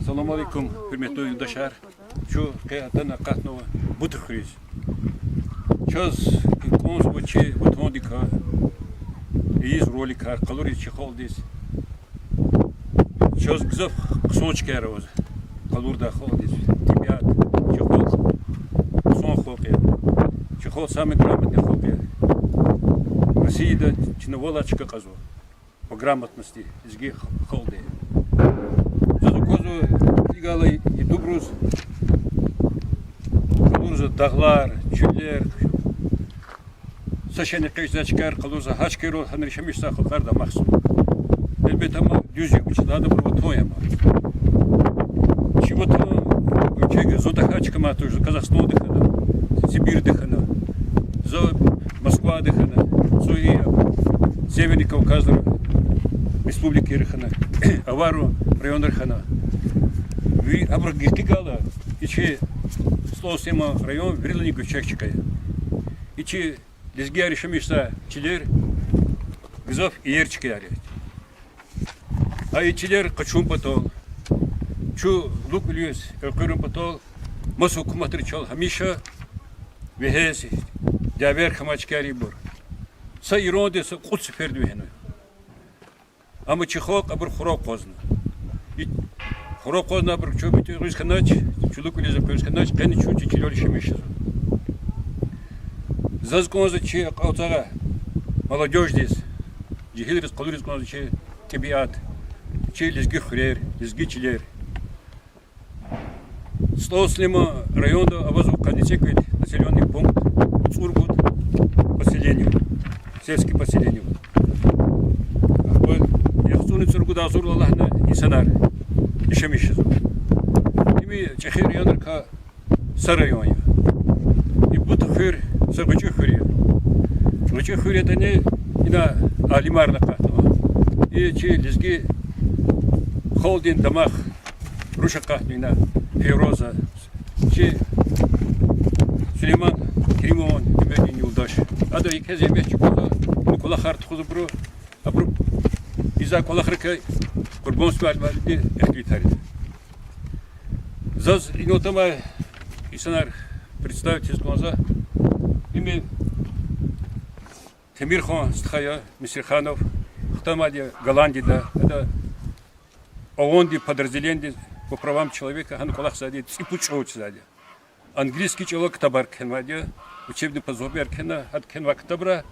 Салам алейкум, hürmetli yurttaşlar. Şu kıyatana katnova butukriz. Çöz konus buçi butondika. İyiz rolikar, kalori çıkaldız. Çöz güzel sonuç kere oz. Kalur da kaldız. Tibiyat çıkal. Son xokiya. Çıkal sami грамотный xokiya. Россияда чиновола çıkı kazı. По грамотности изги халды. Козу игала и дубруз, калурза дағлар, чүллер, сашаны қайзачкар, калурза хачкеро, ханришамиш сахалар да махсу. Elbette ama düz yapıcı daha da burada toyama. Чего-то учеги зодаха чкама тоже Казахстан дыхана, Сибирь дыхана, за Москва дыхана, за и Северный Кавказ республики дыхана, Авару район дыхана. Ви абрагирки гала, ичи слосема район врилани гучакчикая. Ичи лезгия решимишса чилер гзов и ерчикая. А ичилер качум потол, чу лук льюс, курум потол, масу куматричал хамиша вехес дявер хамачкари бур. Са ирондес кут сфердвехну. Ама чихок абр хурок козна. Хурок козна абр чубит руссканач, чулук лиза пырсканач, кени чунчи чилёр шемишер. Зазконза чи каутага молодежь здесь. Жихилрис калурис конза чи тебиат. Чи лизги хурер, лизги чилер. Слослима района авазу каницеквит населенный пункт Цургут поселению, сельское поселение. Яхсуны Цургуда Азурлалахна инсанар ишемишез. Ими чехир янырка сарайоня. И будто хыр саргачу хыре. Гачу хыре это не ина алимарна кахтова. И чи лизги холдин дамах руша кахтвина Фейроза. Чи Сулейман Кримован имени Юлдаш. Ада и кез емечи кола кола харт хузу бро абру иза кола хрка курбонс валвалди эхлитари. Заз инотама исанар представительство за имя Темирхан Стхая Мисирханов Хтамади Голландия это ООН подразделение по правам человека Ханколах садит и пучоуч садит. Английский человек табар кенвадия, учебный позор кена, от кенва катабра,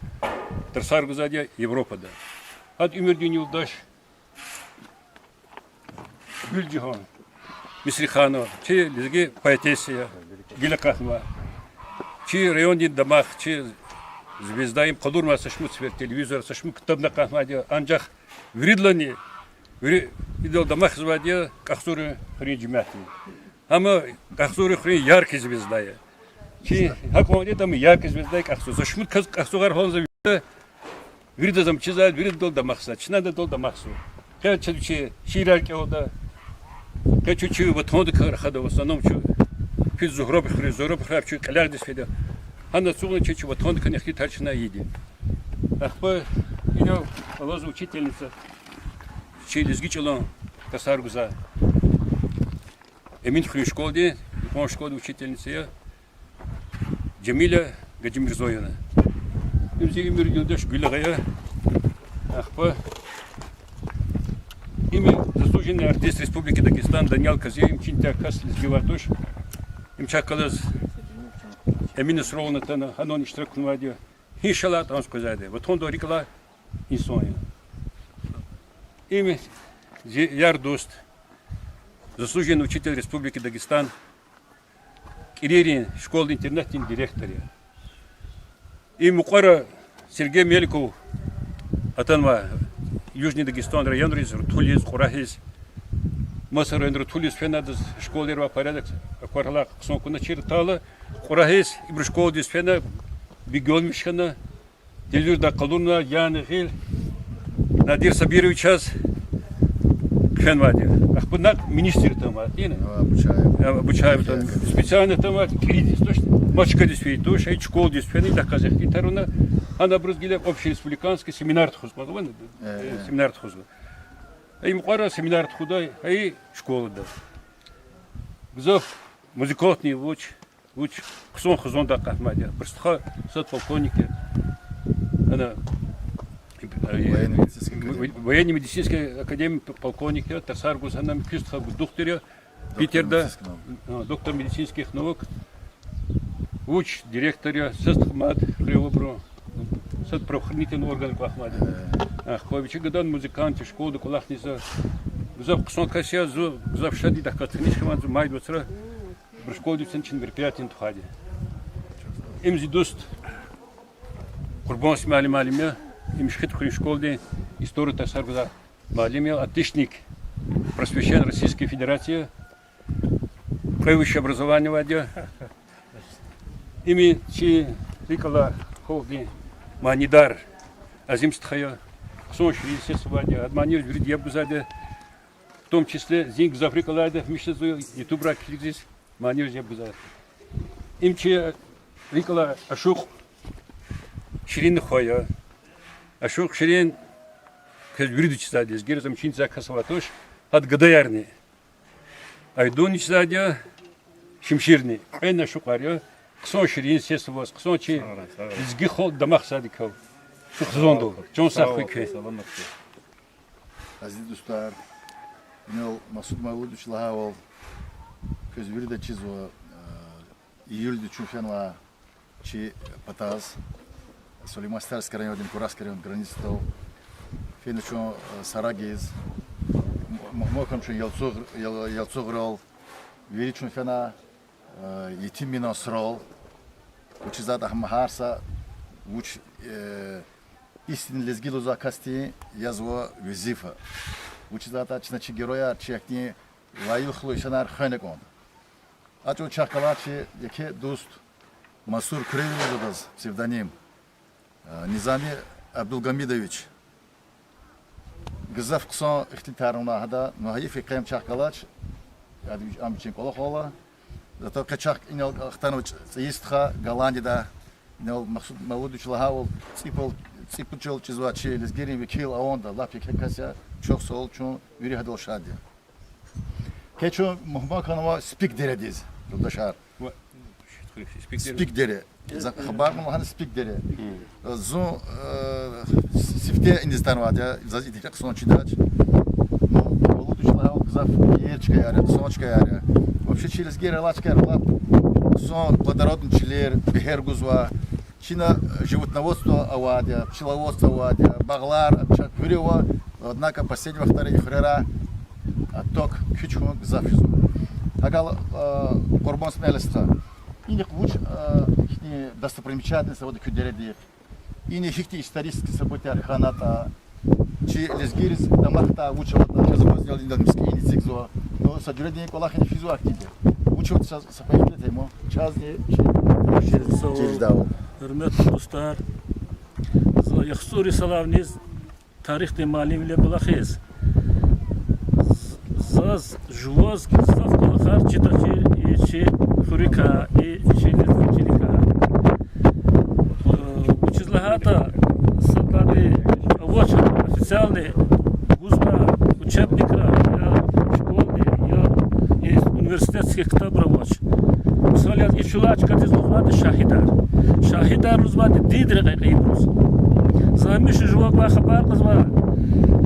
трасар гузадия Европа да. От умердин юлдаш Гюльджихан, Мисриханов, чи лизги поэтесия, Гилакахма, чи районин дамах, чи звезда им кадурма сашмут свер телевизор, сашмут катабна кахмадия, анджах вридлани, идол дамах звадия, кахсуры хриджмятни. Ама кахсуры хри яркий звезда. Чи хакмоди там яркий звезда кахсу. Зашмут кахсугар хонза врида зам чизад врид дол да махса. Чинада дол да махсу. Качучи ширарки ода. Качучи вот хонда хада в основном чу физ зухроб хри зуроб храбчу калярдис феда. Ана сугна чичи вот хонда канехи тарчна еди. Ахпа ино лозу учительница. Чи лизгичелон касаргуза. Эмин в школе, в школе учительница Джамиля Гаджимирзоевна. Имзимир Юлдаш Гюлягая, Ахпа, имя заслуженный артист Республики Дагестан Даниал Казеев, Чинтякас, Лизгивартуш, Имчакалаз, Эмина Сровнатана, Анон Штракунвадия, Хишалат, он сказал, вот он до Рикла Инсоня. Имя Ярдост. Заслуженный учитель Республики Дагестан, Киририн, школы-интернатный директор. И Мукара Сергей Мельков, Атанва, Южный Дагестан, район Тулис, Курахис, Масар Тулис, Фенадс, школы порядок, Акварлак, Сонкуна Чиртала, Курахис, и школы Дисфена, Бигон Мишхана, Делюрда Калуна, Ян Хиль, Надир Сабирович Фенвади. Ахпунак министр там обучаем там специально там кризис, точно мачка действует, то что школ действует, так казах гитаруна, она брызгила общереспубликанский семинар тхузмагван, семинар тхузмаг. Им қара семинар худай, ай школа да. Гзов музыкотный уч хсон да кахмадя. Просто сад полковники. Она военно-медицинской академии полковники, Тарсар Гузанам, Кюстха докторе, Питерда, доктор медицинских наук, уч директоря, Сестхмад, Хриобро, сад правоохранительный орган Кахмада. Хвовичи гадан музыканты, школы, кулахница. Гзов ксон кася, гзов шади да катнишка ман майд вацра, бршколди ценчин мероприятием тухади. Им зидуст Курбан смали малимя. Им шхит в школе историю Тарсаргуза Малимия, отличник просвещения Российской Федерации, высшее образование вадя. Ими чи рикала холди манидар азимстхая, ксоншри сесвадя, адманир вредия бузаде, в том числе зинг зафрикалада, мишезу ютубра кризис манир зебузаде. Им чи рикала ашух ширин хоя. Ашук ширин кэжбирдуч задис герзам чин закасватош ад гадаярни. Айдунич задя шимширни. Эн ашук аря ксон ширин сесвас ксон чи изги хол дамах садиков. Шухзонду. Чон сахвике. Aziz dostlar, Ünal Masud Mavludoviç Lahavol kэжбирда чизо июль чумфянла чи патаз Солимастарский район, Курасский район, граница того. Финичон Сарагиз, Мохамшин Ялцогрол, Величун Фена, Етимина Срол, Учизад Ахмахарса, Уч истинный лезгилу за касти язва визифа. Учизад Ачначи героя, Чехни, Лаюхлу Шанар Ханекон. Ачу Чахкалачи, яке дуст, Масур Крыльев, псевдоним. Низами Абдулгамидович Гзав ксон ихтитарuna hada Нухаиф Икаем Чахкалач Амчин Колохола Зато Качах Инел Ахтанович Истха Голландия Инел Масуд Мавлудович Лагавол Ципучел Чизвачи Лизгирин Викил Аонда Лапи Кекася Чох Сол Чун Юрий Хадол Шади Кечо Мухмаканова Спик Дередиз Дудашар Спик Дере Хабар мулхан спик дере. Зо сифте Индистан вадя, за идея ксончидач. Ну, Володуч Лагал гзав ерчка яре, ксончка яре. Вообще через гералачка лап. Сон плодородный чилер, бехергузва. Чина животноводство авадя, пчеловодство авадя, баглар, чаквирева. Однако последнего второго хрера отток кючкун гзавшизу. Агал Курбан смелестха. И не луч достопримечательности вот кюдереди. И не хихти исторические события Арханата. Чи лезгирис дамахта учат сейчас сделали индонезийский инициативу. Но содержание колахин физу активе. Учат сапаевлет ему. Час не через дау. Hürmet dostlar, yaxsuri salavniz tarixte malimle kulaxiz. Zaz juvaz gizaf kulaxar çitaçı içi Хурика и Чилика. Учезлахата собрали официальные гузна учебника, школы и университетских китабов. Мисалят и чулачка из Лузвады Шахидар. Шахидар Лузвады Дидре Гайбрус. Замиш жуаба хабар казва.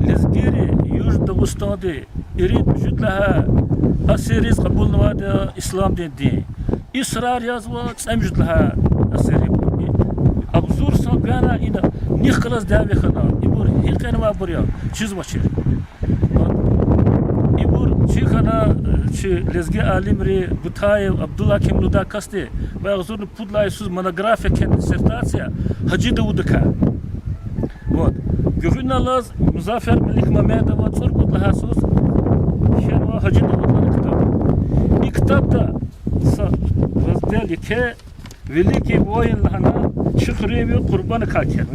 Лезгири южда устады. Ирид жутлаха асириз кабул навада ислам дин. إصرار يزوا تسمجد لها أسيري أبزور صبيانا إنا نخلص دابي خنا يبور هيقين ما بريا چیز وچه يبور چی خنا چی لزگی عالم ری بتای عبدالله کملودا کسته و أغزور پودلای سوز монография کن диссертация حجی دودکا вот گفنا لاز مظفر ملک محمد و صور بود لها سوز شنو حجی دودکا کتاب این کتاب دا раздел яке великий воин лахана Чухреви Курбан Катя.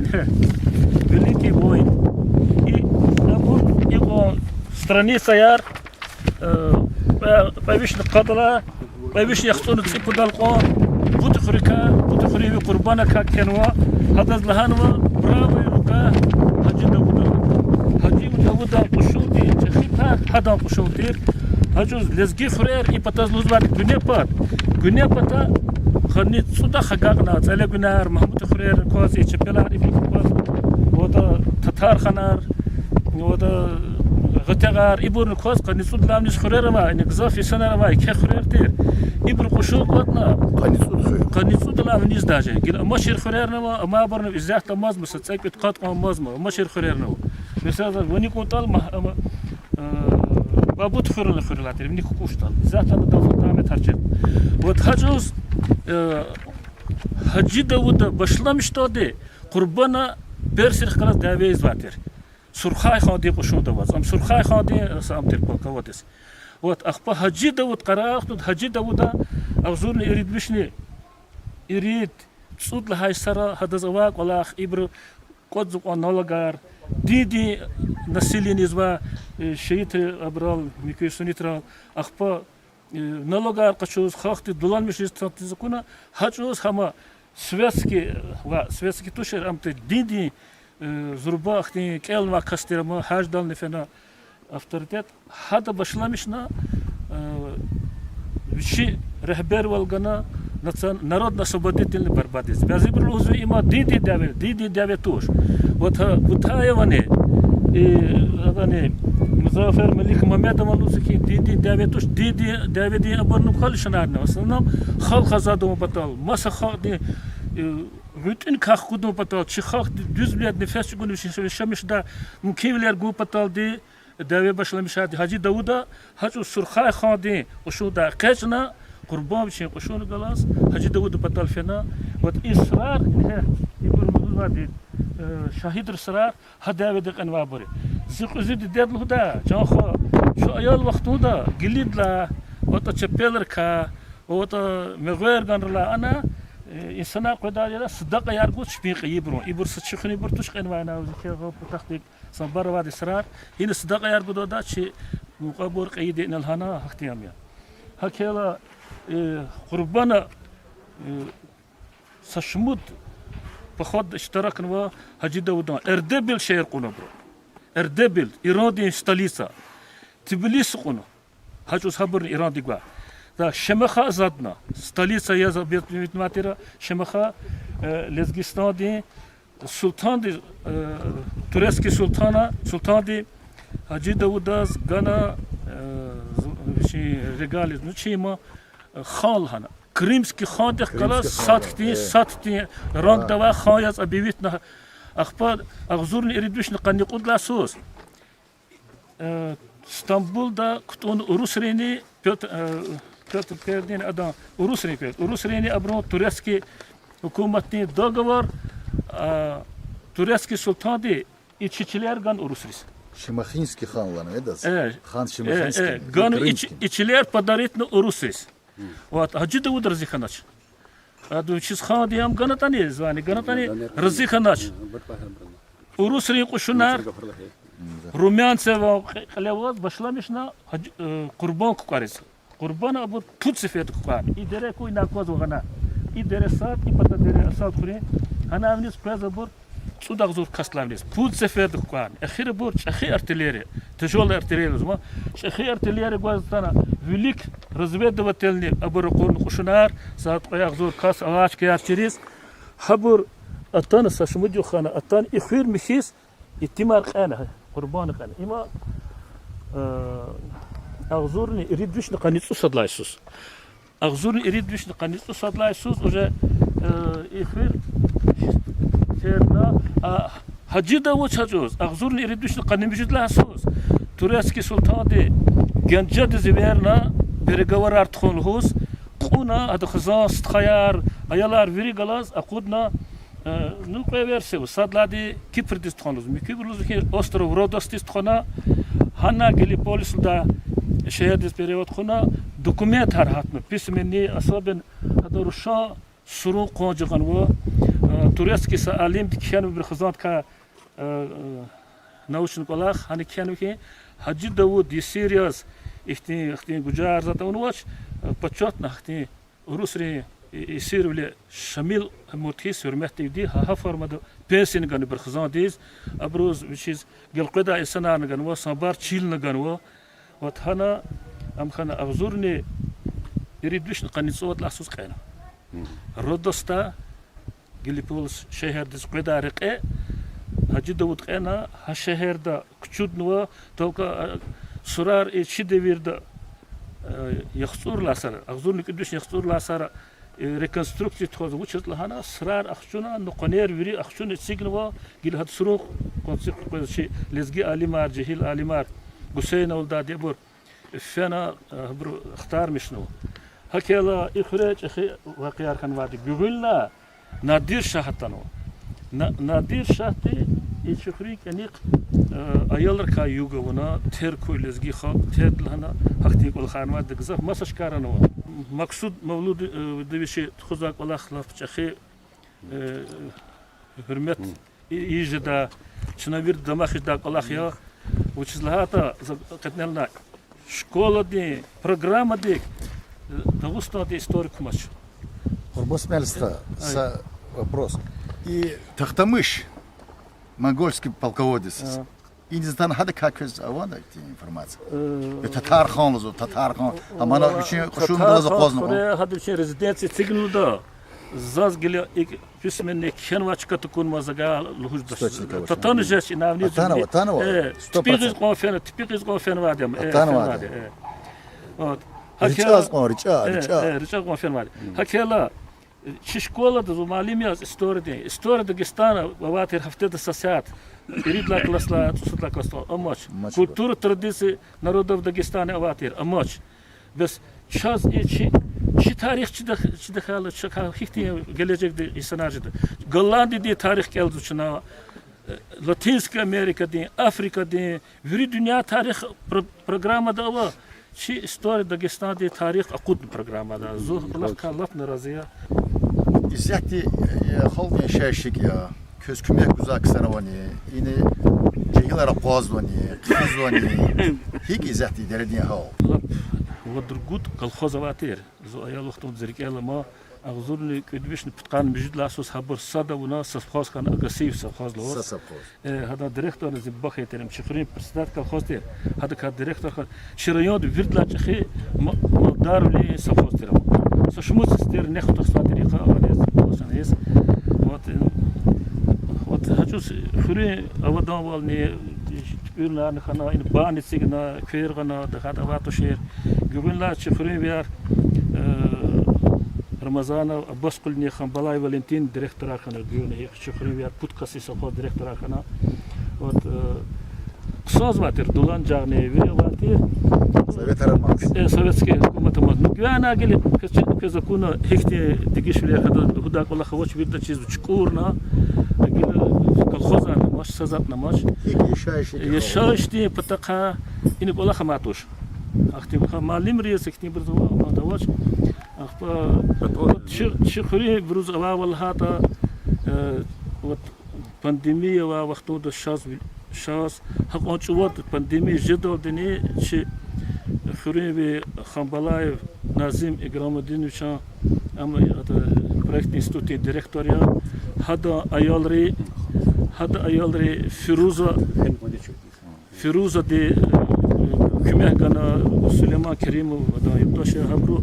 Великий воин. И его страница яр повишна кадала повишна яхтону ципудалко Бутхреви Курбана Катянва хадаз лаханва правая рука Хаджи Давуда. Хаджи Давуда пошел ты, хита хада пошел ты. Hajuz lezgi frer i pataz luzbat güne pata khani suda khagagna zale günar mahmud frer koz i çepelar i koz o da tatar khanar o da غتغار إبر الكوز قد نسود لام نس خرير ما إنك زافي سنة ما يك خرير تير إبر قشور قطنا قد نسود لام نس داجة قل ماشير خرير نما ما برنا إزاح تماز بس تسيك بتقاط قام ماز ما ماشير خرير نما مثلا وني كونتال ما بابوت خرير الخريرات مني كوشتال إزاح تام دافع تام ترجع وتحجز حجي داود بشلامش تودي قربنا برسير خلاص داويز باتر سرخای خادی قشون دوست ام سرخای خادی سام ترپل کوادس وات أخبا حجي داود قراءة حجي داود أغزورني يريد بشني يريد صوت لهاي سرا هذا زواج ولا إبر قد زق نولغار دي نسيلين يزوا شيت أبرال ميكيسونيترال أخبا نولغار قشوز خاخت دولان مش يستطيعون حجوز هما سويسكي توشر أمت دي زربا أختي كيل ما كستير ما حاج دال نفنا авторитет هذا بشلامشنا وشي رهبر والغنا народно освободительный барбадис бязибр лузу има диди даве туш вот бутаеване и адане музафер малик мамед малусики диди даве туш диди даведи абарну халшанарна основном хал хазаду батал маса хади bütün kahkudu patal çıkak düz bir nefes günü şamış da mükevler gu patal di dave başlamış hadi Hacı Davuda Hacı Surxay khadi o da kaçna qurban bir şey qoşunu galas Hacı Davud patal fena ve israr ibn Muzadi şahid ısrar hadavedik envaburi zıqızı dedlu da canxo şu ayal vaqtuda gilidla o da çepeler ka o da meğer ganrla ana إنسان قدر يلا صدق يارجو شبيق يبرون يبر ستشخني برتوش قن وانا وذكر غو بتحقيق صبر واد إسرار هنا صدق يارجو ده شيء مقابل قيد إن الهنا اختيام يا هكذا قربنا سشمود بخد اشتراك نوا هجي داودان اردبل شهر قنو برو اردبل إيران ستاليسا تبليس قنو هجوز خبر إيران ديقوا شمخا زادنا столица я забит матера шемха лезгистан ди султан ди турецкий султан ди Hacı Davudaz gana regali ну чима хал хана кримский хан дэх кала сатти ранг дава хаяз объявить на ахпар агзурни иридвиш на каникудла сос Стамбулда кутун урусрени Петр Пердин адам урусрени аброн турецкий hükümetli договор турецкий султан ди iççiler gan urusris Шимахинский ханлан, это? Хан Шимахинский. Шимахинский. Ган iççiler подарит на урусris. Вот Hacı Davud разиханач. Аду чиз хан диам ганатани звани ганатани разиханач. Урусри кушунар Румянцева халяват башламишна курбан кукарис. Курбан абу тут сефет кукар. Идере кой на коз вагана. Идере сат и пата дере асат хуре. Ана авнис презабур Судах зур кастлавнис. Пут сефет кукар. Ахир бур шахи артиллерия. Тяжелая артиллерия зма. Шахи артиллерия гваздана. Велик разведывательный абуракун кушунар. Сат аяк зур кас авач кияр через. Хабур atan sashmuju khana atan ikhir mishis itimar khana qurban khana ima aghzurni irid wish qanitsu sadlaysus aghzurni irid wish qanitsu sadlaysus уже ikhir serna Hacı Davud chajuz aghzurni irid wish qanimjidlasus турецкий султаны генджад зиверна переговоры артхонхус quna adkhza stkhayar ayalar virigalas aqudna ну поверсию садлади Кипрдис тхонуз Кипрлуз ки остров Родостис тхона хана Гелиполис да шеядис перевод хона документ хархатны письменный особен адоруша суру қожиган во турецкий алим киан бир хизмат ка научный колах хани киан ки Hacı Davud serious ихти гуджар затан воч почетно ихти русри Сирвле Шамил Мутхис hürmetli ha formada pensin ganı bir xizan diz abroz which is gelqida isana ganı sabar çil ganı vat hana ام خنا اغزورني يريدوش نقني صوت لاسوس قينا رودستا قلي بولس شهر دس قدا رقه هجي داود قينا هالشهر دا كچود نو توكا سرار اتشي دير دا يخصور لاسر اغزورني كدوش يخصور لاسر ريكونستركتي تخوز وچت لهانا سرار اخشونا نقنير وري اخشون سيغنوا قيل هاد سروق كونسيبت شي لزقي اليمار جهيل اليمار حسين ولدا ديبور فانا برو اختار مشنو هكذا اخراج اخي واقيار كان وادي قبلنا نادير شاهتانو نادير شاهتي يشخري كنيق ايالر كا يوغا ونا تير كوي لزقي خا تير لهنا حقتي كل خانوات دغزف مسش كارنو مقصود مولود دبيشي تخزاك ولا خلاف اخي حرمت يجدا شنابير دماخ داك الله يا وچزلهата قتنلنا школа дي программа дي дагуста дي историк мач. Смельста, вопрос. И Тахтамыш, монгольский полководец, и не знаю, хада как из авана эти информация. Татар хан лазу, татар хан, а мана очень хушун было запознано. Хада очень резиденция цигнуда. زازگلی یک پسمنی کنواچ کتکون مازگال لهوش بس. تطانجش نامنی. تانوا. تپیقیز قافن وادیم. تانوا. رجال قافن وادیم. هکلا شکولا دو معلمی از استوری داغستان واتر هفته دساسات. يريد لا كلاس لا تصل لا كلاس أماش. كولتورة ترديس نرودف داغستان واتر أماش. بس شاز إيش شي تاريخ شي دخل شكا هيكتي gelecek de insanacıdı. Gollandi diye tarih geldi şuna. Latinska Amerika diye, Afrika diye, veri dünya tarih programı da var. Şi istoriya Dagestan diye tarih akut programı da. Zor laf narazıya. İzzeti halkın şeşik ya. Köz kümek uzak sanavani. Yine cehilere qazvani, qizvani. Hik izzeti derdiye hal. ودرجود كالخوز واتير زو أيال وقت متزرق إلا ما أغزورني كدبيش نبتقان بجد لاسوس حبر صدا وناس سفخاز كان أغسيف سفخاز لوس هذا ديريكتور زباخي ترم شفرين برسدات كالخوز تير هذا كان ديريكتور شريون دو فيرد لاج أخي مدار لي سفخاز تيرم سشموس تير نخطر صاد طريقة أوليز وسنيس وات هجوس خوري أودان والني ürler kana in bani signa kvergana da hada vato şehir güvenler çifrin bir Ramazana Abbas kulni khan Balay Valentin direktör kana güvene çifrin bir putkası sofa direktör kana ot söz vatir dolan jağne ve vatir Sovetski hukumatımız güvena gelip kızakuna hekti digişliye kadar hudak Allah hoş bir de çiz çukurna колхоза маш сазат на маш ешаишти патака ини бола хаматуш ахти малим ресекни брзова давач ахпа шихри бруз авал хата вот пандемия ва вахту да шас хакон чуват пандемия жедо дени чи хриби хамбалаев назим играмадинович ам проект институт директория hada ayalri Firuza de kümeh gana Süleyman Kerimov da yurttaşı habru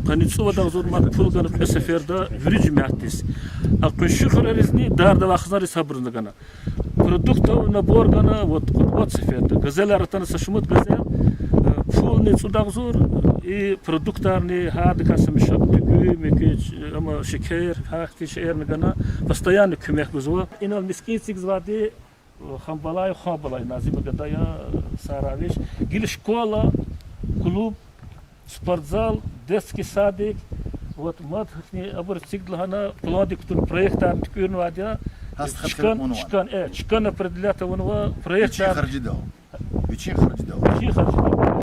qanitsu da zor makful gana seferda vürüc mehtis aqşı xırarizni darda vaqzar sabrında gana produkt nabor gana vat seferda gazeler atan saşmut gazel fulni sudak zor и продуктарни хад касам шабтгү мекеч ама шекер хахти шер нагана постоянно кумек гузва инал мискинсик звади хамбалай назиба гадая саравиш гил школа клуб спортзал детский садик вот мат абур сигдлхана плодик тун проекта ткүн вадя чкан определята вонва проект Вичин харжидал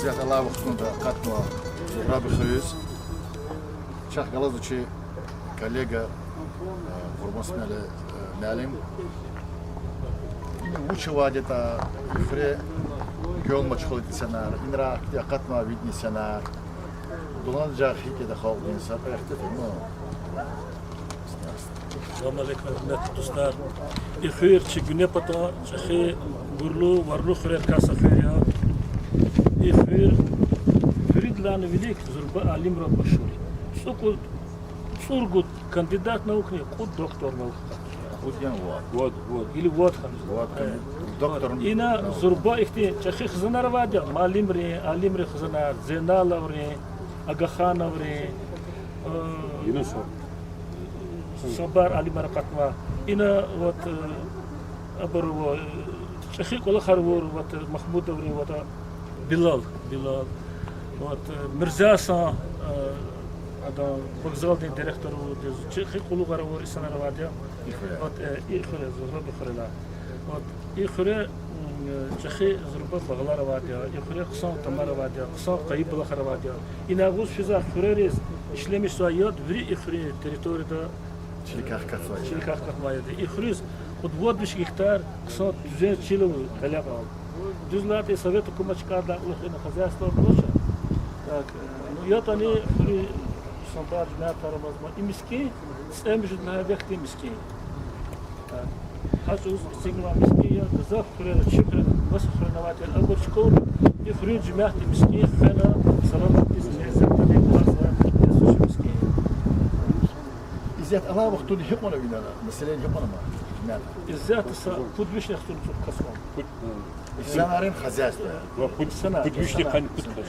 Зят Аллах вахтунда катма Раби Хаюз. Чах галазучи коллега Курбан Мялим. Учила где-то фре гол мачхол дисанар. Инра катма видни санар. Дулан жахи кеда хал инсар эртет но. Assalamu alaikum hürmetli dostlar. İxir çigüne pata çexi burlu varlu xırer kasa xıya. İxir Фридlan велик зурба алим ро башури. Сокол сургут кандидат наук не код доктор наук. Удян вот. Вот или вот хан. Вот доктор. Ина зурба ихти чехи хзанар вадя малим ре алим ре хзанар зенал ре агахан ре Юнусов. Собар Али Маракатма. Ина вот абару Шахи Кола Харвур, вот Махмуд Аври, вот Билал. Вот Мирзасан, вокзальный директор, Шахи Колу Харвур, Исана Равадия. Вот Ихре, Зурба Бахрела. Вот Ихре, Шахи Зурба Багла Равадия. Ихре Хсан Тамар Равадия. Хсан Каиб Бала Равадия. Ина Гус Физа Хурерис, Ишлеми Суайот, Ври Ихре, территория Чиликах катвай. Чиликах катвайда. Ихрис, вот 20 гектар, 100 чилов халявал. Дюзлаты совету кумачка да на хозяйство больше. Так, ну я тони при самбар мята рамазма и миски, сэмжид на вехте миски. Так. Хачус сигма миски я зав хрена чипре, вас хренователь абор школ и хрюдж мята миски хрена саламат из незападный класса. Зят Аллах вахтун хикмана винана. Население хикмана ма. Из-за подвижных структур космом. Санарин хозяйство. Подвижный хан путкас.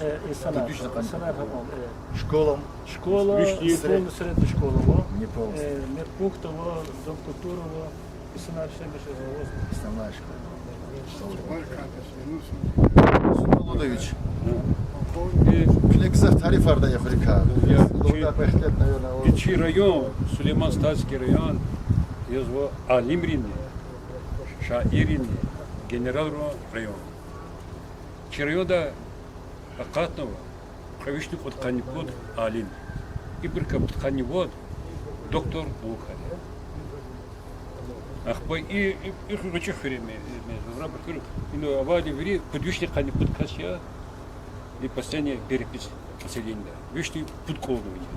Школам. Школа, не полная средняя школа. Не полностью. Медпункт, дом культуры, и сценарий Основная школа. Лудович. Клекзах тариф арда Африка. Ичи район, Сулейман-Статский район, его Алимрин, Шаирин, генерал район. Чирайода Акатнова, Хавишник от Канипод Алин. Ибрка от Канивод, доктор Лукари. Ахбай и их время, но аварии ври подвижник Канипод Касья и последняя перепись населения. Вишни подковывание.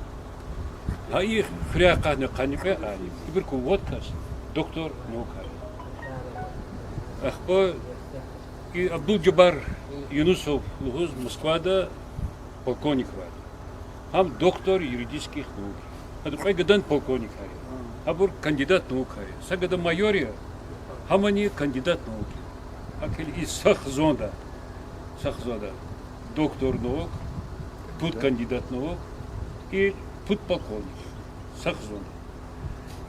А их хряка на канипе али. Ибрку водкас, доктор Нукар. Ахбай и Абдул-Джабар Юнусов, Лугуз, Москвада, полковник Вади. Хам доктор юридических наук. А другой гадан полковник Хари. Абур кандидат наук Хари. Сагада майория, хамани кандидат науки. Акели из Сахзонда. Доктор наук, тут кандидат наук и тут полковник. Сахзонда.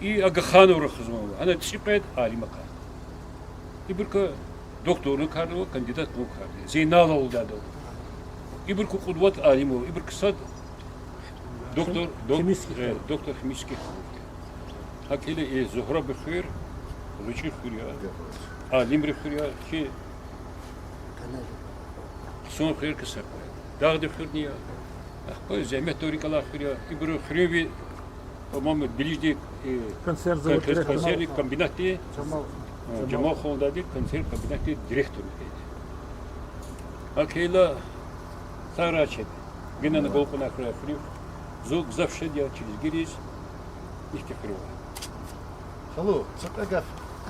И Агаханов Рахзонова. Она тшипает Алимака. Ибрка доктор Нукарова, кандидат Нукарова. Зейнал Алдадов. Ибрку Кудват Алимов. Ибрка сад доктор химических наук. Акели и Зухра Бехир, Ручи Хурия, Алим Рехурия, Хи Сон Хир Касапа. Дагде Хурния. Ахпа Земя Торикала Хурия. Ибру Хриви, по-моему, ближний консервный комбинате. Джамал Хондади, консервный комбинате директор. Акела Сарачет. Гена на голку на Хриф. Зуг завшедя через гирис. Ихте Хрива. Халу, цакагав.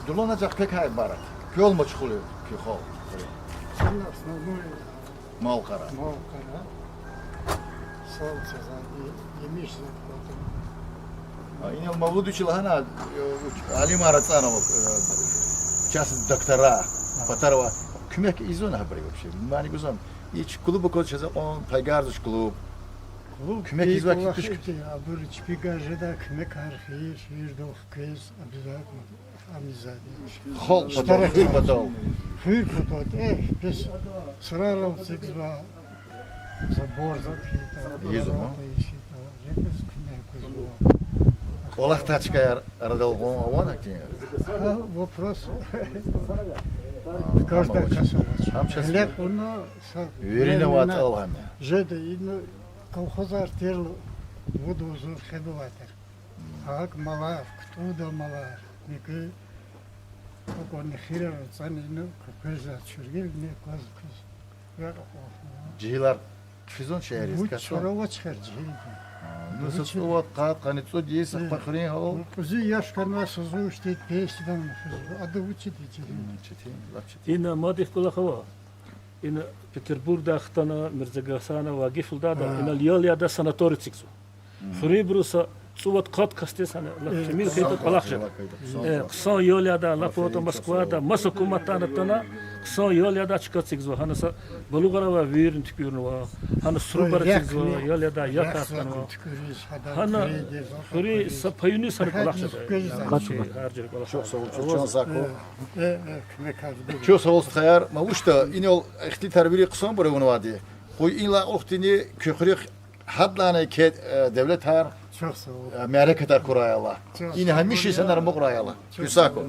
Дулона жахкай барат. Кёл мачхулы кихол. Основной Малкара. Малкара. Солнце за емиш за Инел Мавлуду Чилахана, Алима Рацанова, часть доктора, Патарова, Кмек изон хабри вообще, мани гузон. И клубу кодчаза он Тайгардыш клуб. Кмек извак а были чпигажеда кмек архи, швирдов квез обязательно амизади. Хол, Патаров Хирбатов. Хирбатов, без сраром цикзва забор закрыта. Езу, ну? Репес кмек изво. Олах тачка радал вон актин. Вопрос. Каждая косовач. Hamçası. Хлеб, оно... Verine vat al hem. Жеде, ино колхозар терло воду узор хедоватер. Ак малар, ктуда малар. Никы, как он хирер, цан ино капеза чургил, не коз коз. Cihiler füzon şehri Будь iskatso. чорова чхерджи. Nasıl o vat kat kanitso diye sakpa kırın hal. Кузи яшкана созу штит песдан, ада учит ичи. Çetin, laf çetin. این مادی کلا خوا این پتربورگ داختنا مرزگاسانا واقف الدادا این لیالیا دا سناتوری تیکسو خری بروسا صوت قط کسته سنه لکمیر خیلی قلاخش قصا یالیا دا لپوتا مسکوا دا مسکومتانه تنا قصا یالیا دا چکا تیکسو هنسا بلوغرا و ویرن تکیرن و هنس سروبر تیکسو یالیا دا یکاستن و هنا خری سپایونی سر قلاخش Çok sağ ol, çok can sako. Кмеказ был. Çok sağ ol Xayar. Ma uçta in ol ihti terbiyeli kısan buraya bunu vadi. Koy inla oktini kökürük hadlane ke devlet har Çok sağ ol. merak eder kuraya Allah. İni hamişi senler mu kuraya Allah. Yusako.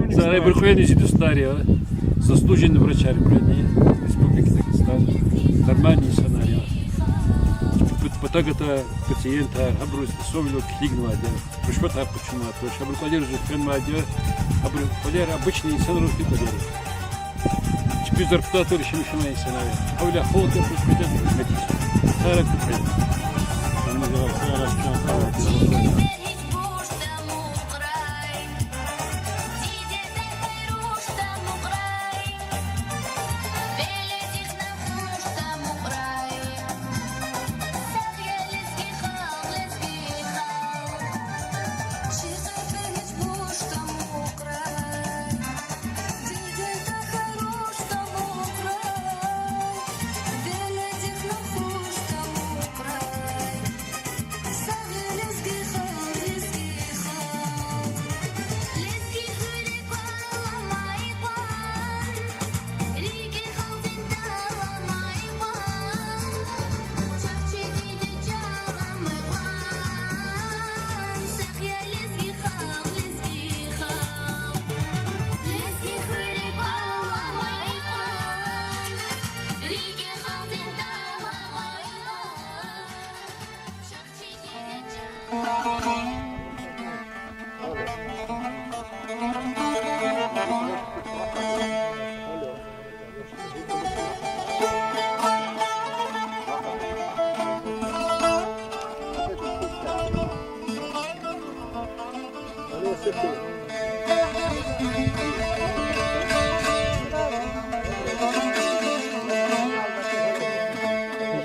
Зараз Верховний Старія, заслужений врачар України Республіки Дагестан, нормальний сценарій. Потагата пациента, абрус совлю кигнваде, пришпата почему, то есть абру подержит фенваде, абру подер обычный инсан русский подер. Теперь зарплата решим на сценарий. Авля холка приходит метис. Тарак приходит. Он называется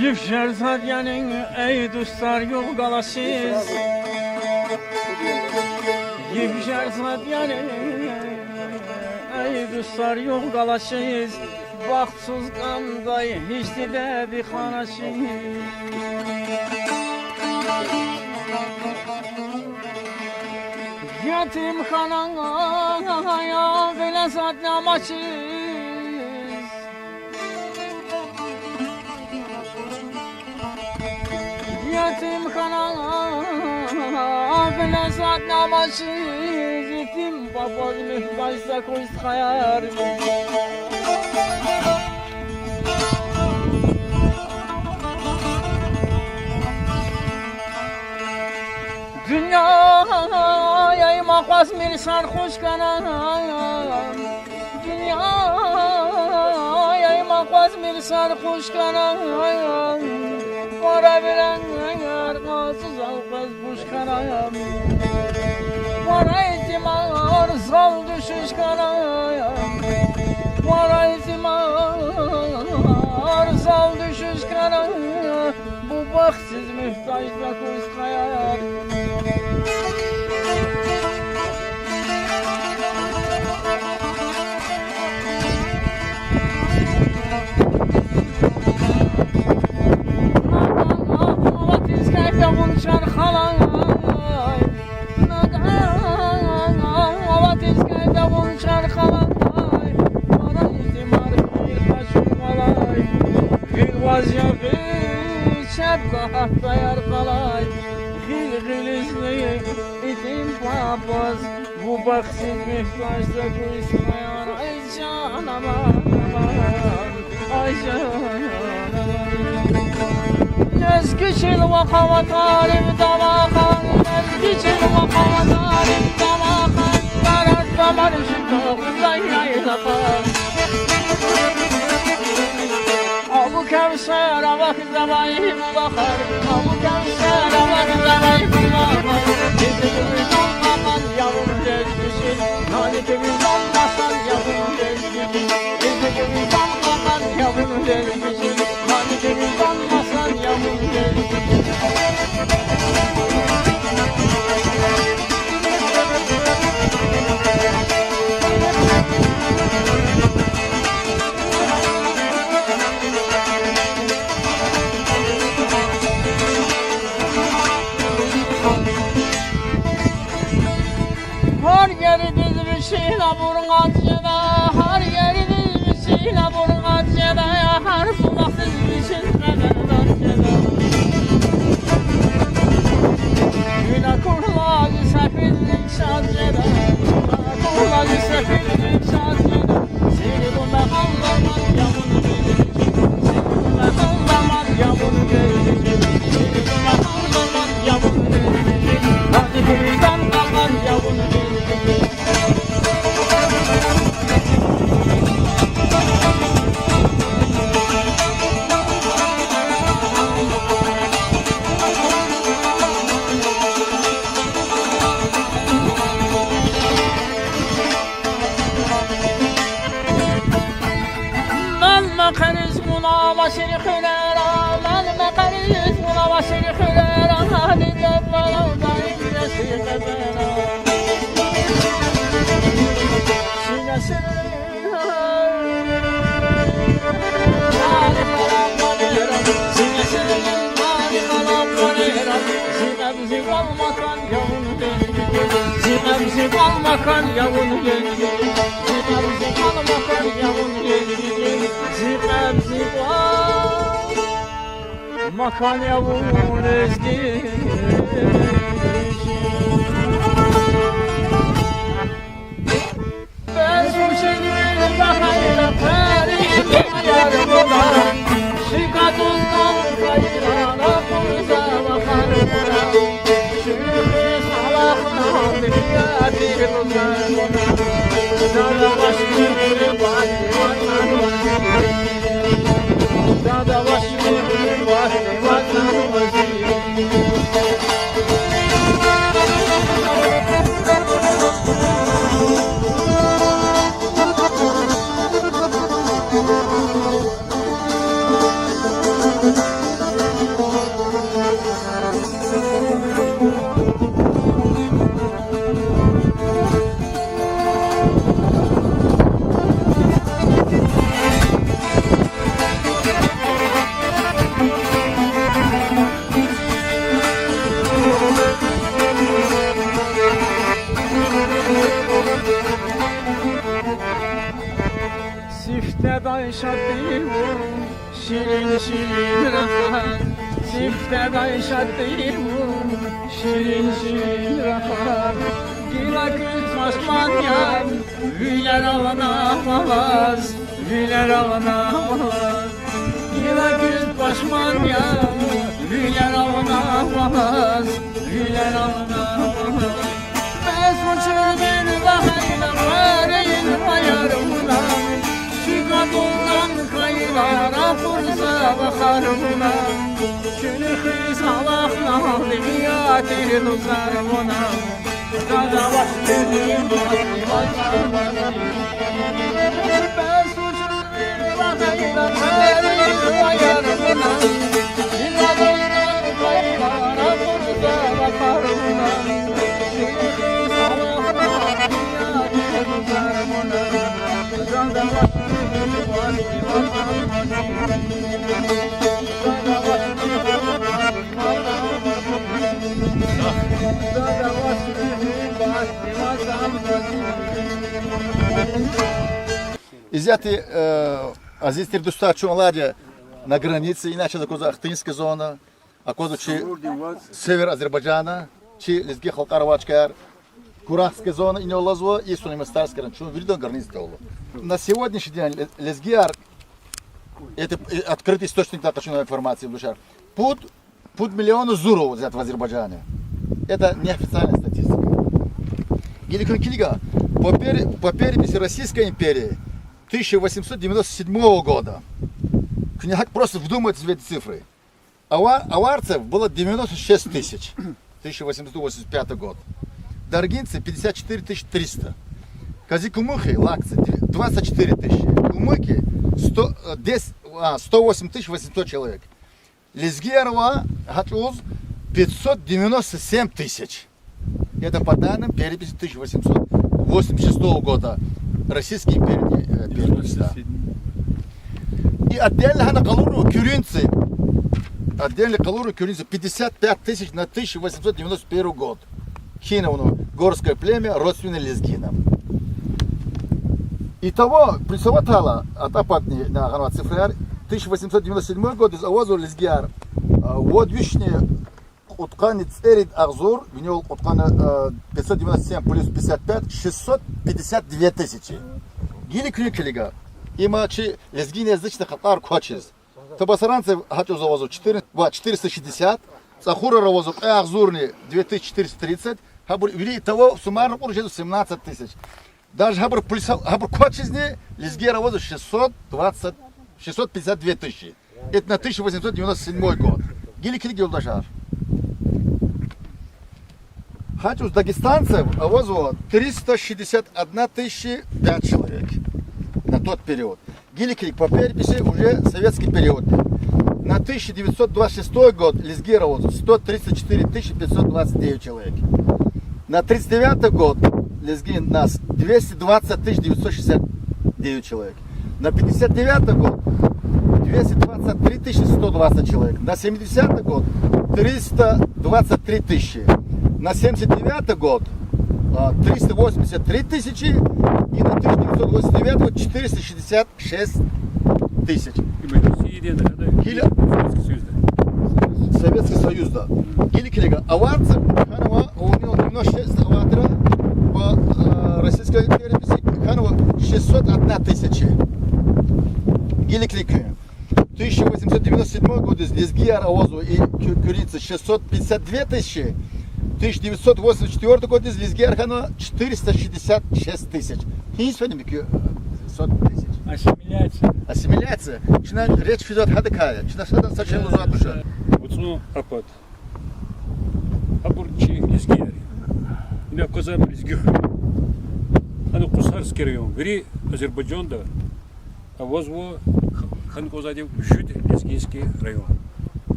Yifşer zadyanın ey dostlar yol galasız Yifşer zadyanın ey dostlar yol galasız Baksız kanday hiç de bir xanasız Yetim xanana ya belə zadnamaçız Yetim xanana belə zadnamaçız papoz mühtaçsa koyuz hayar. Dünyaya makwas mirsan hoş kanan. Dünyaya makwas mirsan hoş kanan. Para bilen arkasız alkız buş kanan. Para ihtimar sol düşüş kanan. Para ihtimar sol düşüş kanan. Bu baksız mühtaçla kuz kayar. Dayar kalay, gilgilizliği itim papaz. Bu baksız mühtaçta kuyusmayan. Ay canım aman, ay canım. Nezgiçil vakava talim damakan, nezgiçil vakava talim damakan. Karar damar ışık zayyaylakan. Abu Kevser'e bak zamayım bakar. Abu Kevser'e bak zamayım bakar. Gezi gibi olmasan yavrum gezmişsin. Nani gibi olmasan yavrum gezmişsin. Gezi gibi olmasan yavrum gezmişsin. Nani gibi olmasan yavrum gezmişsin. Her yeri dizmişsin burgacıda, her yeri dizmişsin burgacıda, her bulak dizmişsin kadardacıda. Güne kurladı sefillik şacıda, kurladı sefillik şacıda. Seni bunda kaldırmaz yavunu verecek, seni bunda kaldırmaz yavunu verecek, seni bunda kaldırmaz yavunu verecek. Hadi buradan kalmaz yavunu verecek. Başını kırara, ben mekaniz buna başını kırara. Hadi dönmene uzayım resim edene. Sinesini mani kalan manera, sinesini mani kalan manera. Sinemzi kalmakan yavun döndü, sinemzi kalmakan yavun döndü, sinemzi kalmakan yavun döndü, sinemzi makan yavun ezdi. Ben suçenim bakayla perim yarımdan, şikatuzdan kayrana kuza bakarım. Çünkü salaktan bir uzarım. Dağda başını bir bahri vatan vaziri. Dağda başını bir bahri vatan vaziri. Sifteden şaddıyım, şirin şirin rahat. Sifteden şaddıyım, şirin şirin rahat. Yıla güz Osmanya, güler avlanamaz, güler avlanamaz. Yıla güz Osmanya, güler avlanamaz, güler avlanamaz. Ben suçur beni bakayla, vareyin ayarımla. Çıkadından kayılara fırsa bakarımla. Şunu kız Allah'la, diyatı nuzarımla. Dada başlayayım, ben suçur beni bakayla, vareyin ayarımla. Çıkadından kayılara fırsa bakarımla. Şunu kız Allah'la, diyatı nuzarımla. Dada Изъяти азистер достаточно ладья на границе, иначе за Ахтинская зона, а козу чи север Азербайджана, чи лезги Халкаровачкар, Курахская зона и не лазво, и Сунаймастарская ранчо, видно граница долу. На сегодняшний день лезгиар, это открытый источник точной информации в Душар, пут миллиона зуров взят в Азербайджане. Это неофициальная статистика. Геликон Килига, по переписи Российской империи 1897 года, княг просто вдумайтесь в эти цифры, аварцев было 96 тысяч, 1885 год, даргинцы 54 300, казикумухи, лакцы 24 тысячи, кумыки 108 800 человек, лезгиарва, хачуз 597 тысяч. Это по данным переписи 1886 года Российской империи. Да. И отдельно на Калуру кюринцы, 55 тысяч на 1891 год. Хиновну, горское племя, родственное лезгинам. Итого, присоватала от апатни на цифрар 1897 год из Авазу лезгиар. Вот вишне утканец Эрид Ахзур, в него уткана 597 плюс 55, 652 тысячи. Гили крикелига, имачи лезгиноязычных хатар кочез. Табасаранцев хачу завозу 460, Сахура равозу Ахзурни 2430, хабур вели того в суммарном уровне 17 тысяч. Даже хабур кочезни лезги равозу 652 тысячи. Это на 1897 год. Гили крикел дашар. Хочу с дагестанцев возу 361 тысячи 5 человек на тот период. Гиликрик по переписи уже советский период. На 1926 год лезгира возу 134 529 человек. На 1939 год лезги нас 220 969 человек. На 1959 год 223 120 человек. На 70 год 323 тысячи. На 79 год 383 тысячи и на 1989 год 466 тысяч. Советский Союз, да. Гиликелега. Аварцев, Ханова, у него немножко аватора по российской переписи, Ханова 601 тысяча. Гиликелега. 1897 год из Лезгиар, Авозу и Кюрицы 652 тысячи. 1984 год из Лезгиар, Ханова 466 тысяч. И сегодня 500 тысяч. Ассимиляция. Ассимиляция. Речь идет о Хадакае. Совсем лузат душа. Ну, апат. Абурчи лезгиари. Ина козам лезгих. Ана Кусарский район. Вери Азербайджанда. А возво Ханкозаде жуть лезгийский район.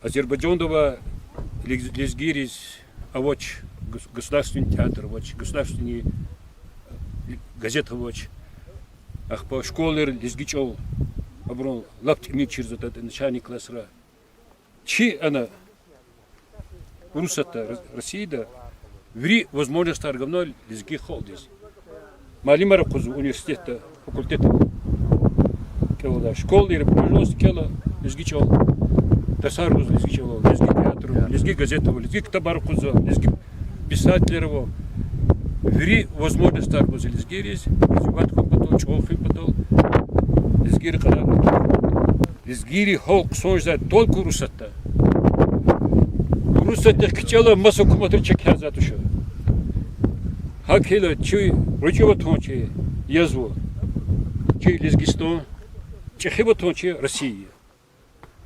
Азербайджандова лезгирис авоч государственный театр, авоч государственный газета авоч. Ах по школе лезгичол. Аброн лаптик через этот начальник класса. Чи она Русата России да ври возможность торговной лезги холдис. Малимара кузу университета факультета. Кела школы или пожалуйста кела лезги чол. Тасаргуз лезги чол, лезги театру, лезги газету, лезги табар кузу, лезги писателей его, ври возможность так возле Лизгирис, изюбат хопотол, чол хопотол, Лизгири когда Лизгири холк сонжда только русатта. Русатта кичала масу куматыр чекя затушу. Хакела чуй ручево тонче язву, чуй Лизгистон, чехиво тонче Россия.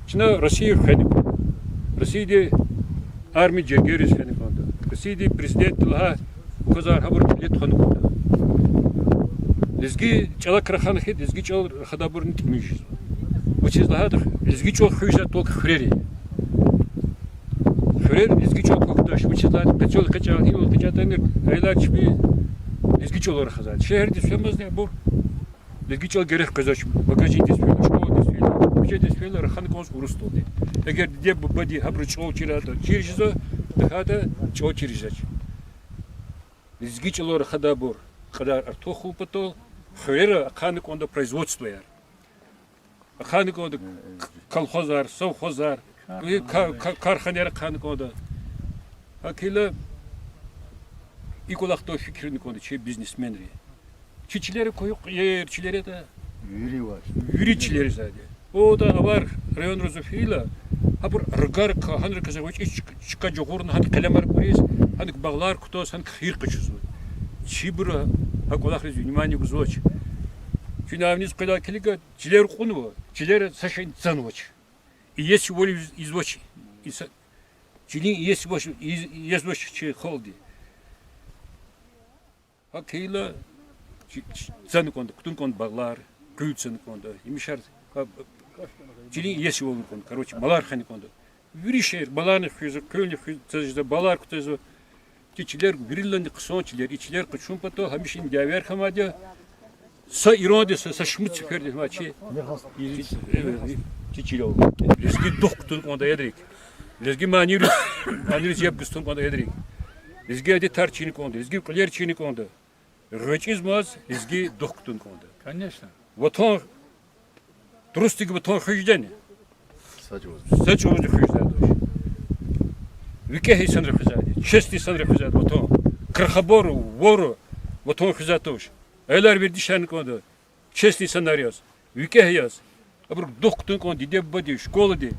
Чина Россия хэнек. Россия армия джергерис хэнек онда. Россия президент лха указар хабар лет хэнек онда. Лизги чала крахан хит, лизги чал хадабур нит миш. Учиз лха лизги чал хүйза толк хрери. Хрер лизги чал кокташ, учиз лха качал качал хил качатанер айлач би лизги чал рахазат. Шехерде сөмөзне бур. Лизги чал герех казач багажин дис Фейлер рахан конс урустуди. Эгер де бади хабру чоочирада чиржизо дахада чоочиржач. Лизгичлор хадабур хадар артоху пото хрера хан кондо производство яр. Хан кондо колхозар, совхозар, карханер хан кондо. Акила икулахто фикрин кондо че бизнесменри. Чичилери коюк ерчилери да юричилери зади. O da var rayon rozofila. Habur rgar ka hanır kazavç çıka jogurun han kalamar polis han bağlar kutos han khir qıçız. Çibra ha kolaq vнимание гузоч. Чинавниз qila kiliga çiler qunu çiler saşın zanvoç. Есть воля извоч. Çilin есть воч извоч çi холди. Ha kila zan kondu kutun kond bağlar kuyutsun kondu. İmişar Чили есть его он, короче, балар хани кондо. Виришер, баларны хюзу, көлни хюзу, балар кутезу. Тичилер вирилланды ксончилер, ичилер кучун пато, хамишин дявер хамадя. Са ироди, са шмуц ферди мачи. Тичилер. Лезги дух кутун кондо ядрик. Лезги манирус яб густун кондо ядрик. Лезги ади тарчини кондо, лезги клерчини кондо. Рычизмаз, лезги дух кутун кондо. Конечно. Вот он Трустик бы тон хождение. Сачу уже хождение. Вике сан рехзади. Честный сан рехзади. Вот он. Крахабору, вору. Вот он хождатуш. Элар вердишан кондо. Честный сценариос. Вике яс. Абрук доктун кондо. Де бади школа ди.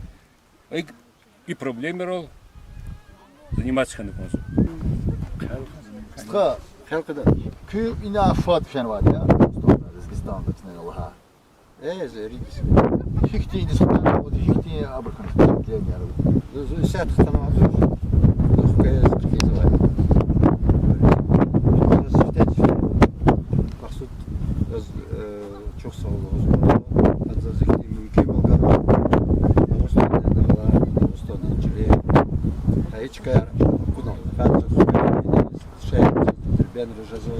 И проблемы рол. Заниматься ханы кондо. Ска. Халкада. Кü ina afad fen var ya. Özbekistan'da ne Allah'a. Ригис. Хихти дискутан, вот хихти абракан. Сят становится. Легкая закрепизовать. Мақсуд çok sağ olun. Azazikli mülki Bulgar'a. Ağustos'ta dağlar, Ağustos'ta Çile. Hayıçka kudan. Şey, ben rejazı.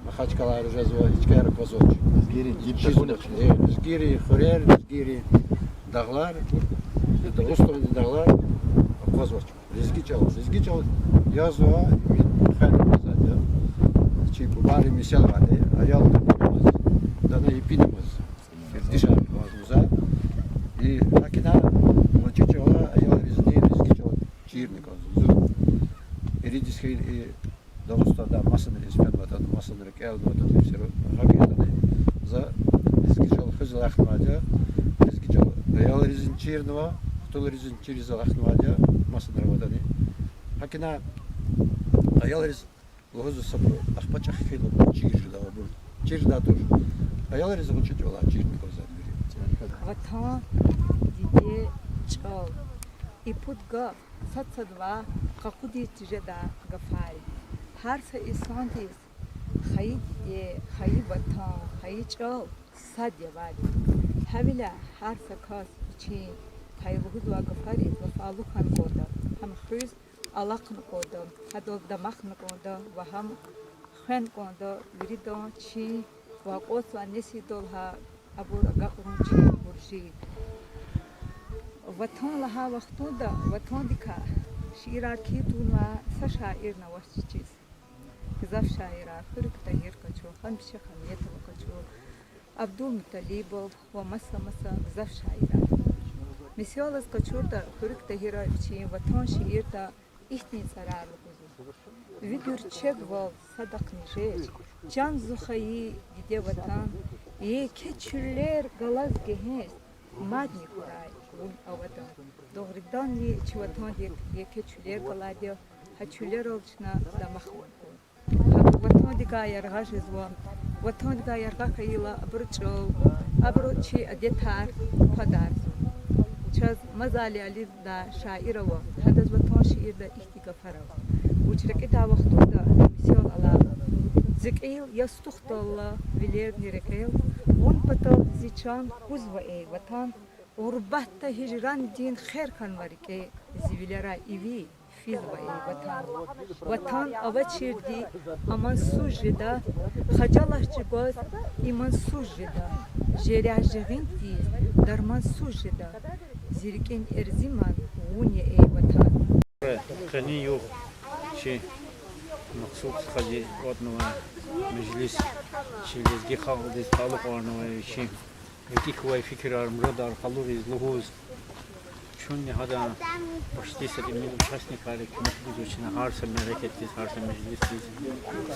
Махачкала режазо, Ичкайра Козоч. Лизгири Хорер, Лизгири Дағлар, Дағыстон Дағлар, Козоч. Лизгичал yazıva fen zaten. Çünkü bari misal vardı. Ayal dana ipinimiz. Dışarı ağzımıza. И makina мочичала ayal lizgичал çirnik ağzımıza. Eridiskeyin Дагыстанда масаны испанватан, масаны келватан, все хагетаны. За лизгичал хызыл ахмадя, лизгичал аял резин черного, кто резин через ахмадя, масаны раватаны. Хакина аял рез лозу сабро, ахпачах хило чиржда обур. Чиржда тур. Аял рез учитывала чирников задвери. Ватан диде чал. И путга сатсадва какуди тижеда гафари. Her insanız, hayır diye, hayır vatan, hayır çal, sadya var. Havila her sakas için, hayır bu da gafari, vafalu kan koda, ham hüz alakın koda, hadol damakın koda, ve ham хэн koda, viridon çi, ve kosva nesi dolha, abur agakun çi burji. Vatan laha vaktuda, vatan dika, şiirar ki tunma, sa şair na vasçiz. Kızaf şaira, Hürük Tahir kaço, Hanbişe Hamiyetova kaço, Abdul Mutalibov ve masa kızaf şaira. Misyolas kaço da Hürük Tahir'a için vatan şiir da ихний царарлы кузу. Вигюрчек вал садакнижеч, can зухаи диде ватан, keçüller galaz gehes, madni kuray, un avadan. Doğrudan li çivatan diye keçüller galadio, haçüller olçna da mahvun. Vatan di gayar gajizwa, vatan di gayar gakayla abruço, abruçi adetar padarzu. Çaz mazali ali da şaira wa, hadaz vatan şiir da ihtiga farav. Uçrek da vaktu da misyon ala. Zikil yastuhtalla viler nirekel, un patal zichan kuzva ey vatan, urbatta hicran din khair kan varike zivilera ivi fizva ey vatan. Vatan avaçirdi aman sujida, khajalahçı goz iman sujida, jerajgin diz darman sujida, zirken erziman unye ey vatan. Kani yok şey مقصود خدي وطنوا مجلس شلزجي خالد طالق ورنوا شيء يديك هو فكر مرضى خلوه يزلوز شون هذا باشتي سلمي участник على كمثل جوشنا هارس المملكة هارس مجلس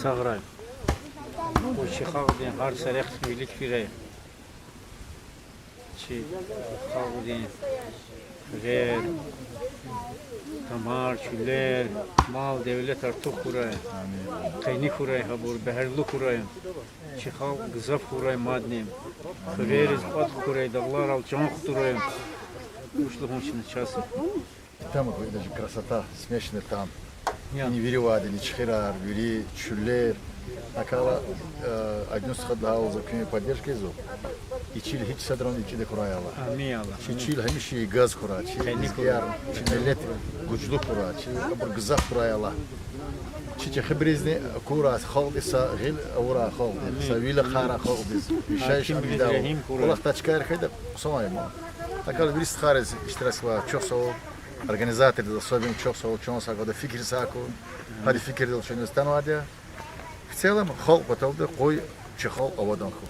صغرى وشي خالد هارس رخص ملك فيه شيء خالد غير Tamar, çüller, mal, devlet artık kuray, kayni kuray, habur, beherli kuray, çiğal, gızaf kuray, madnem, kıreriz, at kuray, dağlar, alçan kuray, uçluğun için çası. Там даже красота, смешанный там. Не вери вады, не чхирар, вери чулер. Акала одну схадал за кем поддержки зу. И чили хич садрон и чили кураяла. Amin Allah. Чили хамиши газ кура, чили низгияр, чили лет гуджлу кура, чили абр гзах кураяла. Чили хибризни кура халдиса гил аура халди, савила хара халдис. Вишайш амидау. Улах тачкар хайда кусамайма. Акала вирис харез иштирасва чосо. Организаторы особенно чосо, чонса, когда фикер саку, хади фикер дел что не стану В целом, хол потом да кой чехол аваданху.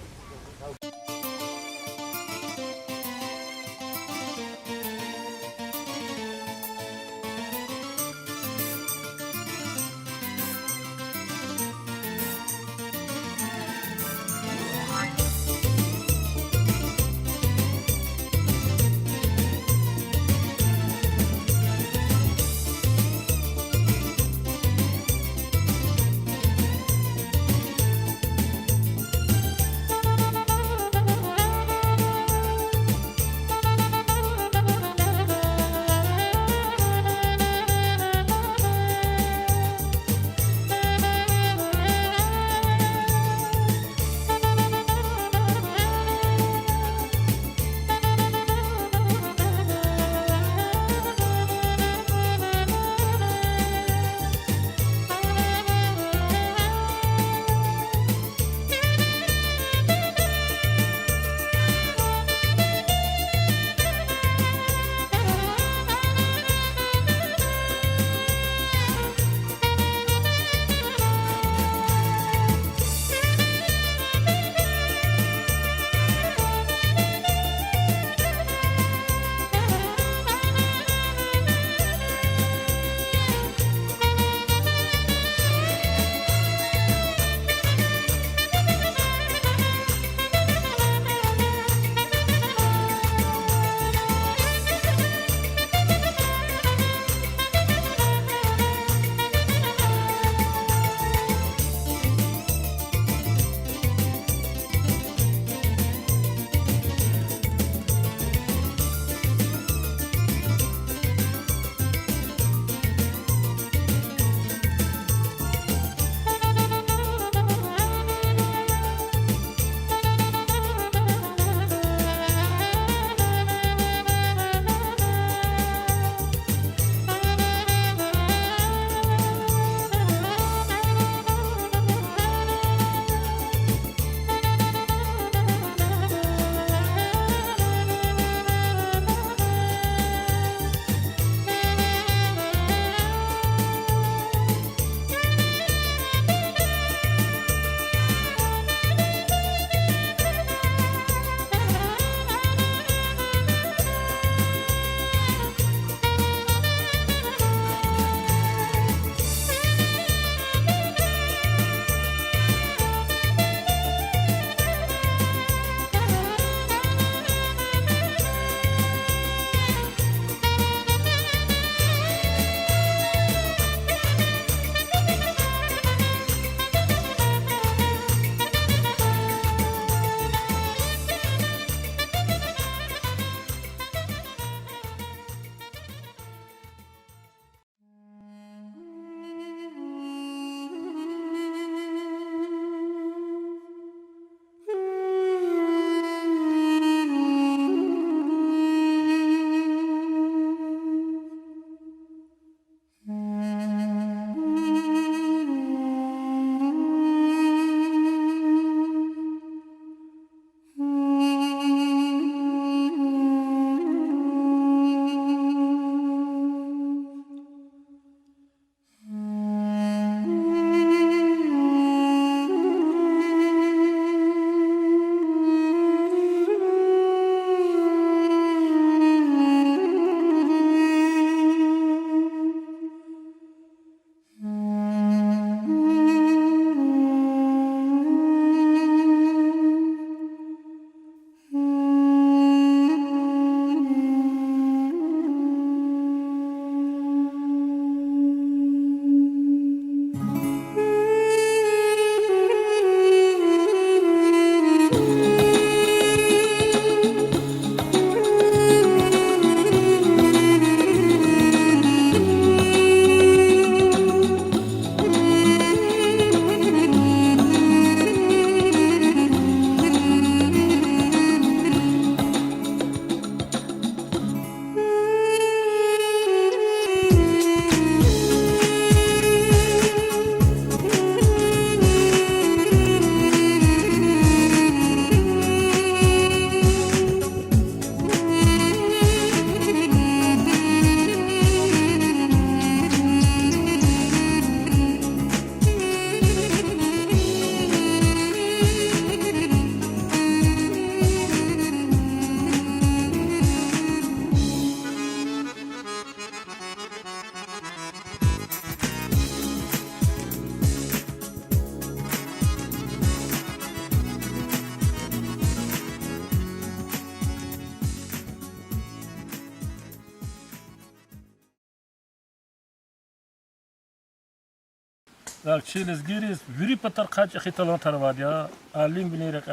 Dak çiles giris vüri patar kaç xitalan tarvadya alim bilerik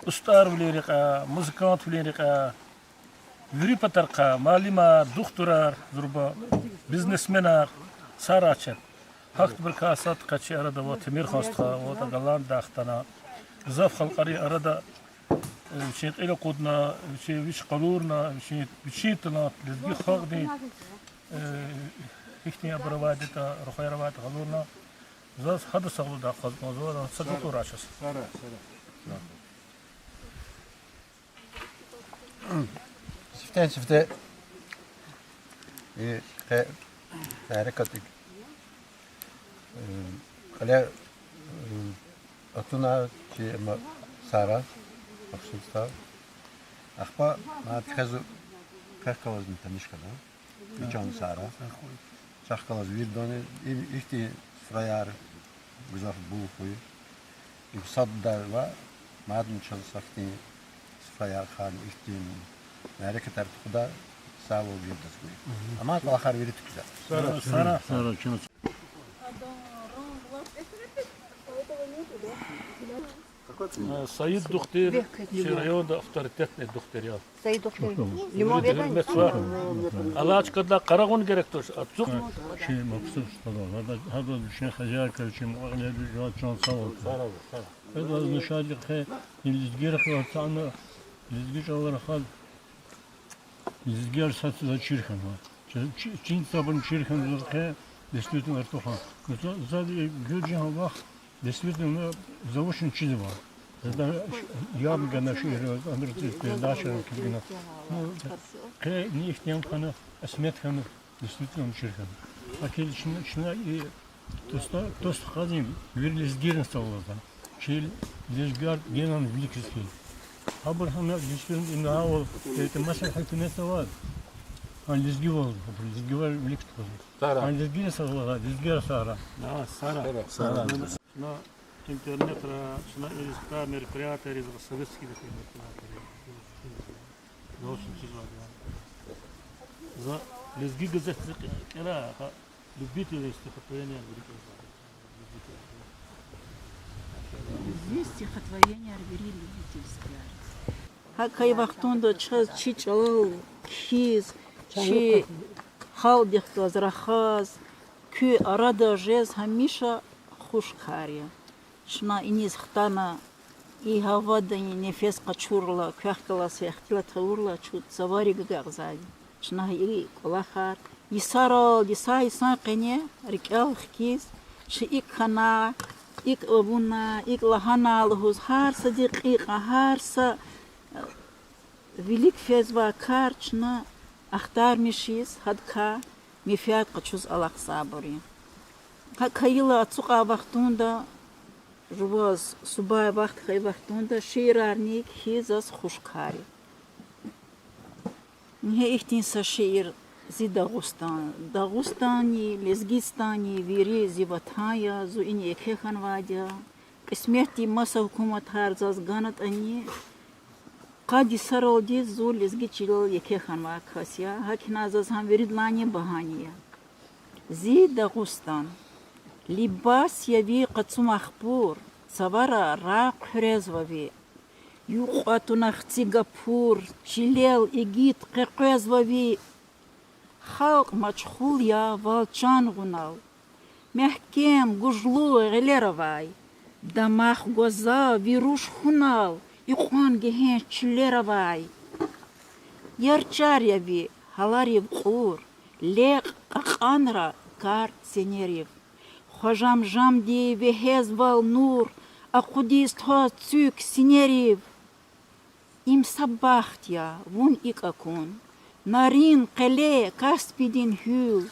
ustar bilerik muzikant bilerik vüri patar malima doktorar zurba biznesmenar saraçet hakt bir kasat kaçı arada o temir hasta o da galan daxtana zaf xalqari arada şey ile kodna şey viş qalurna şey biçitna lezgi xaqdi ихтия бравадита рухайрават галурна зас хада сагуда казмозора садуку рашас Sara. Çifte harekatik. Kale atuna ki Sara akşamsta. Akpa ma tkazu kakavaz mı tanışkada. Üçan Sara. Şahkalaz bir done ihti frayar güzel bu koyu. Sadda var. Madem çalışaktı frayar khan ihti hareket artıkda sağ ol bir koyu. Ama kalahar veri güzel. Sara kim Sayid doktor şu rayonda avtoritetli doktor ya. Sayın doktor. Limon verin. Alaç kadar karagun gerektir. Atık şey maksud falan. Hada düşen hacer kalçım ağladı rahat şansa oldu. Hada müşahede he ilizgir xatana ilizgir olarak hal ilizgir satı çirkin var. Çin sabun çirkin zırhe desmetun artoha. Zaten göreceğim bak desmetun zavuşun çizi var. Zaten yağmur gene şu yere anırtı daşarım ki yine. Ke ni ihtiyam kanı esmet kanı desmetun çirkin. Akil şuna tost kazim viriliz girin savladı. Şey lezgar genan bilikski. Haber hamle lezgirin imha ol. Mesela hükümet var. Han lezgi var. Lezgi var bilikski. Han lezgirin savladı. Lezgar Sara. Sara. Şuna интернет, шuna ilişkiler, merkuriyateriz, sovetski de merkuriyateriz. Doğrusu çizim var. За лезги газеты кера любители стихотворения Здесь стихотворение Арвери любительское. Хакай вахтунда час чичал киз чи халдих газрахаз кü arada jez hamisha хушкария. Шна иниз хтана и havada nefes kaçurla kahkala sehtila tavurla çut zavari gagzavi. Шна и колахар Иса qene rikal khiz shi ik khana ik abuna ik lahana lhuz har sadiqi har sa велик фезва карчна ахтар мишис хадка мифят qachuz alaq sabri. Hakayla tsuqa vaqtunda Жуваз субай вахт хай вахтунда ширарник хизас хушкари. Не ихтин са шир зи Дагустан. Дагустани, Лезгистани, вири зи ватая, зу ин еке ханвадя. Кисмети маса хукумат харзаз ганат ани. Qaди saraldi зу Лезги чилал еке ханва касия. Хакиназаз хам вирид лани bahaniya. Зи Дагустан. Либас яви қацу махбур, савара рак хрезвави. Юқату нахци гапур, чилел игит қеқезвави. Халк мачхул я волчан гунал. Мягкем гужлу гелеровай. Дамах гоза вируш хунал, иқан гехен чилеровай. Ярчар яви, халарив қур, леқ қақанра кар сенерив. Хожам жамди вехезвал нур, а кудист ха цюк синерив. Им сабахтя, вун икакун, нарин келе каспидин хюл.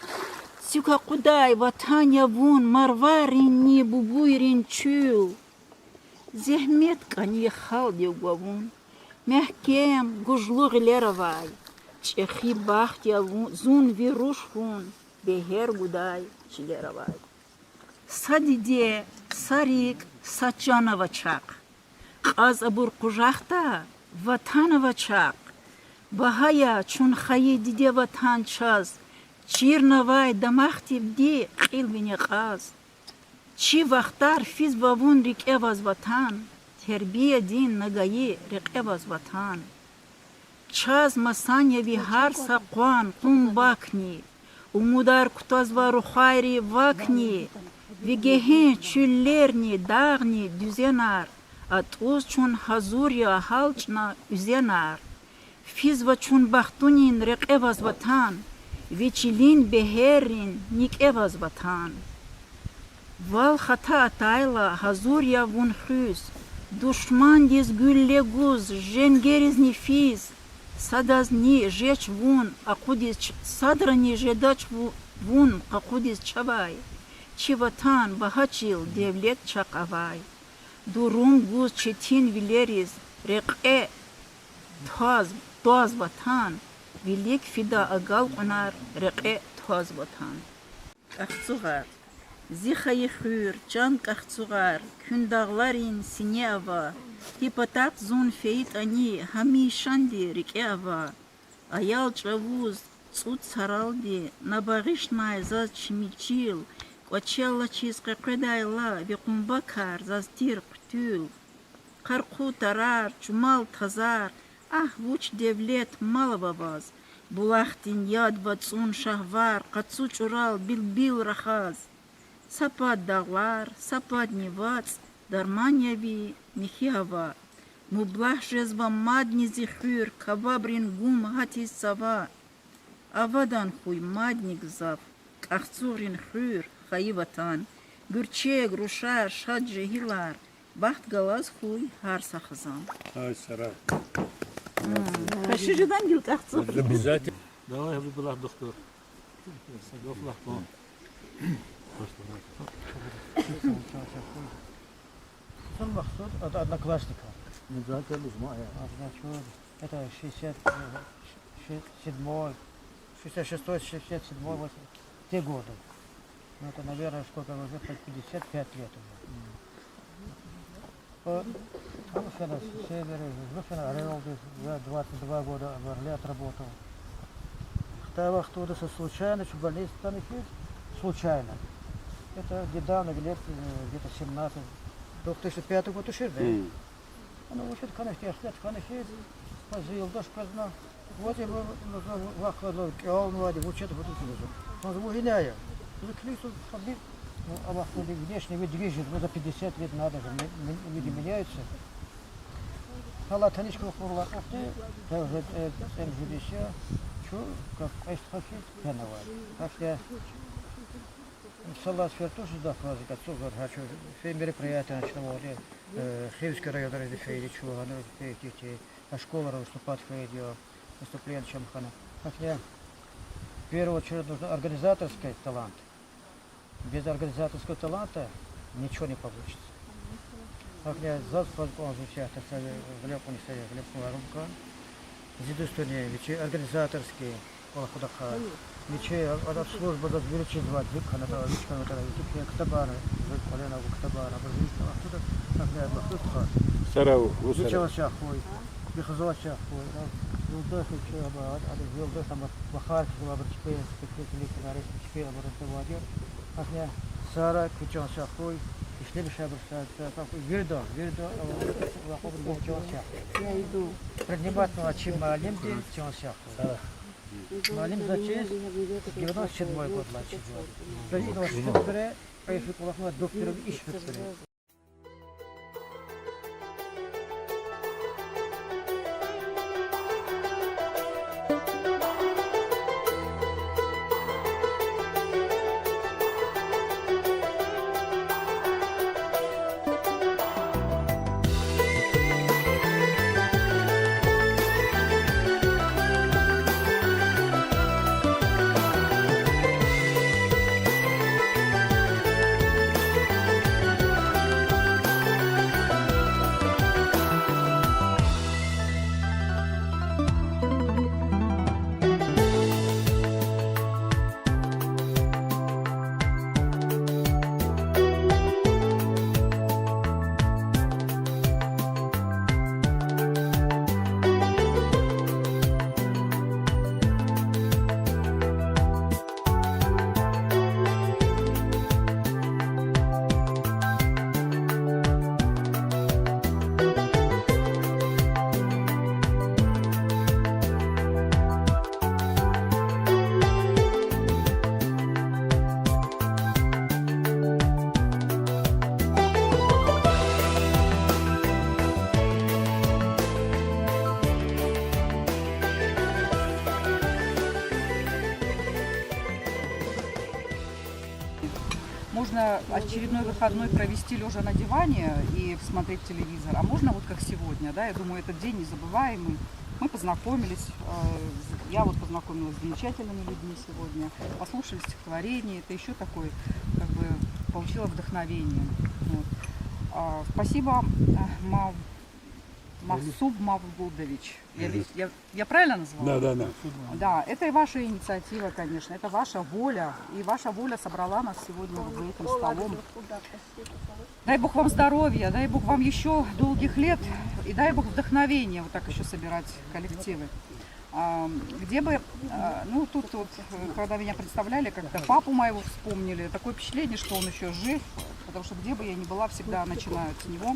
Цюка кудай ватаня вун марварин ни бубуйрин чул. Зехмет кани халди гвавун, мягкем гужлу гелеровай. Чехи бахтя зун вируш вун, бехер гудай чилеровай. Садиде сарик сачанова чак. Қаз абур қужахта ватанова чак. Бахая чун хайи диде ватан час. Чирнавай дамахти вди қилвини қаз. Чи вақтар физ вавун рикев аз ватан. Тербия дин нагаи рикев аз ватан. Чаз масаньяви хар сақван қум бакни. Умудар кутазва рухайри вакни. Вигехен чуллерни дағни дүзенар. Атуз чун хазурия халчна үзенар. Физва чун бахтунин рикев аз ватан. Вичилин бехерин никев аз ватан. Вал хата атайла хазурия вун хюз. Душман диз гюлле гуз, женгерез не физ. Садаз ни жеч вун, акудиз садра ни жедач вун, акудиз чавай. Чиватан бахачил девлет чакавай. Дурум гуз четин вилериз, рекъе тоз ватан. Велик фида агал унар, рекъе тоз ватан. Ахцугар. Зихай хюр, чан кахцугар, күндағларин сине ава. Типатак зун фейт ани, хами шанди рике ава. Аял чавуз, цуд саралди, набағишнай заз чимичил. Квачелла чиз қақредайла, векумбакар заз тир қтюл. Қарқу тарар, чумал тазар, ах вуч девлет малабабаз. Булахтин яд вацун шахвар, қацу чурал бил рахаз. Сапад дағлар, сапад невац, дарманьяви михиава. Мублах жезва мадни зихюр, кабабрин гум гатис сава. Авадан хуй мадник зав, кахцурин хюр, хаиватан. Гурче, груша, шаджи гилар, бахт галаз хуй, харса хазан. Ай, сара. Хашижидан гил кахцур. Обязательно. Давай, я выбрал доктор. Сагов лахтон. Сон Махсуд от одноклассника. Это 67-й, 66-й, 67-й, те годы. Ну, это, наверное, сколько уже, 55 лет уже. На севере, на Орелде, я 22 года в Орле отработал. Второго оттуда случайно, что больница там их случайно. Это недавно, лет где-то 17, 2005 год ушел, да? Ну, учит, конечно, я след, конечно, позил, дождь казна. Вот я вахвадал, кеал, ну, один, учит, вот это. Он звугиняя. Заклису, побил. Ну, а вахвадал, внешне вид движет, ну, за 50 лет надо же, люди меняются. Хала таничка вахварла, ах ты, да, уже МЖДС, что, как, айстхафит, пеновай. Так что Салат тоже да, фразы, как супер, хочу все мероприятия начинали. Химский район разрешили, чего, детей, а школа выступать видео, выступление Чамхана. Как я, в первую очередь нужен организаторский талант. Без организаторского таланта ничего не получится. Как я заспал, он изучает, так сказать, в Лепуне стоит, в Лепуне Румка. Зидустуне, ведь организаторские, Олахудаха. Ничего, от службы до величия звать, выкха, на того, вичка, на того, вичка, ктабана, колена, ктабана, образуется, а кто-то, как я, бахтутха. Сарау, Вичава чахой, бихазова чахой, вилдох, вилдох, там, бахарки, лабрачпе, спектакли, наречпе, лабрачпе, как я, сара, кичава чахой, и шли шабрса, вирдо, лахобр, кичава чахой. Я иду. Преднимательно, чем малимди, кичава чахой. Малим за честь, 97-й год мальчик. Правительство Штутбере, поехали Кулахова доктором и Штутбере. Можно очередной выходной провести лежа на диване и смотреть телевизор, а можно вот как сегодня, да, я думаю, этот день незабываемый. Мы познакомились, я вот познакомилась с замечательными людьми сегодня, послушали стихотворение, это еще такое, как бы, получила вдохновение. Вот. Спасибо, Мавсуб Мавлудович. Я правильно назвала? Да. Да, это и ваша инициатива, конечно, это ваша воля. И ваша воля собрала нас сегодня вот за этим столом. Дай Бог вам здоровья, дай Бог вам еще долгих лет. И дай Бог вдохновения вот так еще собирать коллективы. Где бы, ну тут вот, когда меня представляли, когда папу моего вспомнили, такое впечатление, что он еще жив. Потому что где бы я ни была, всегда начинают с него.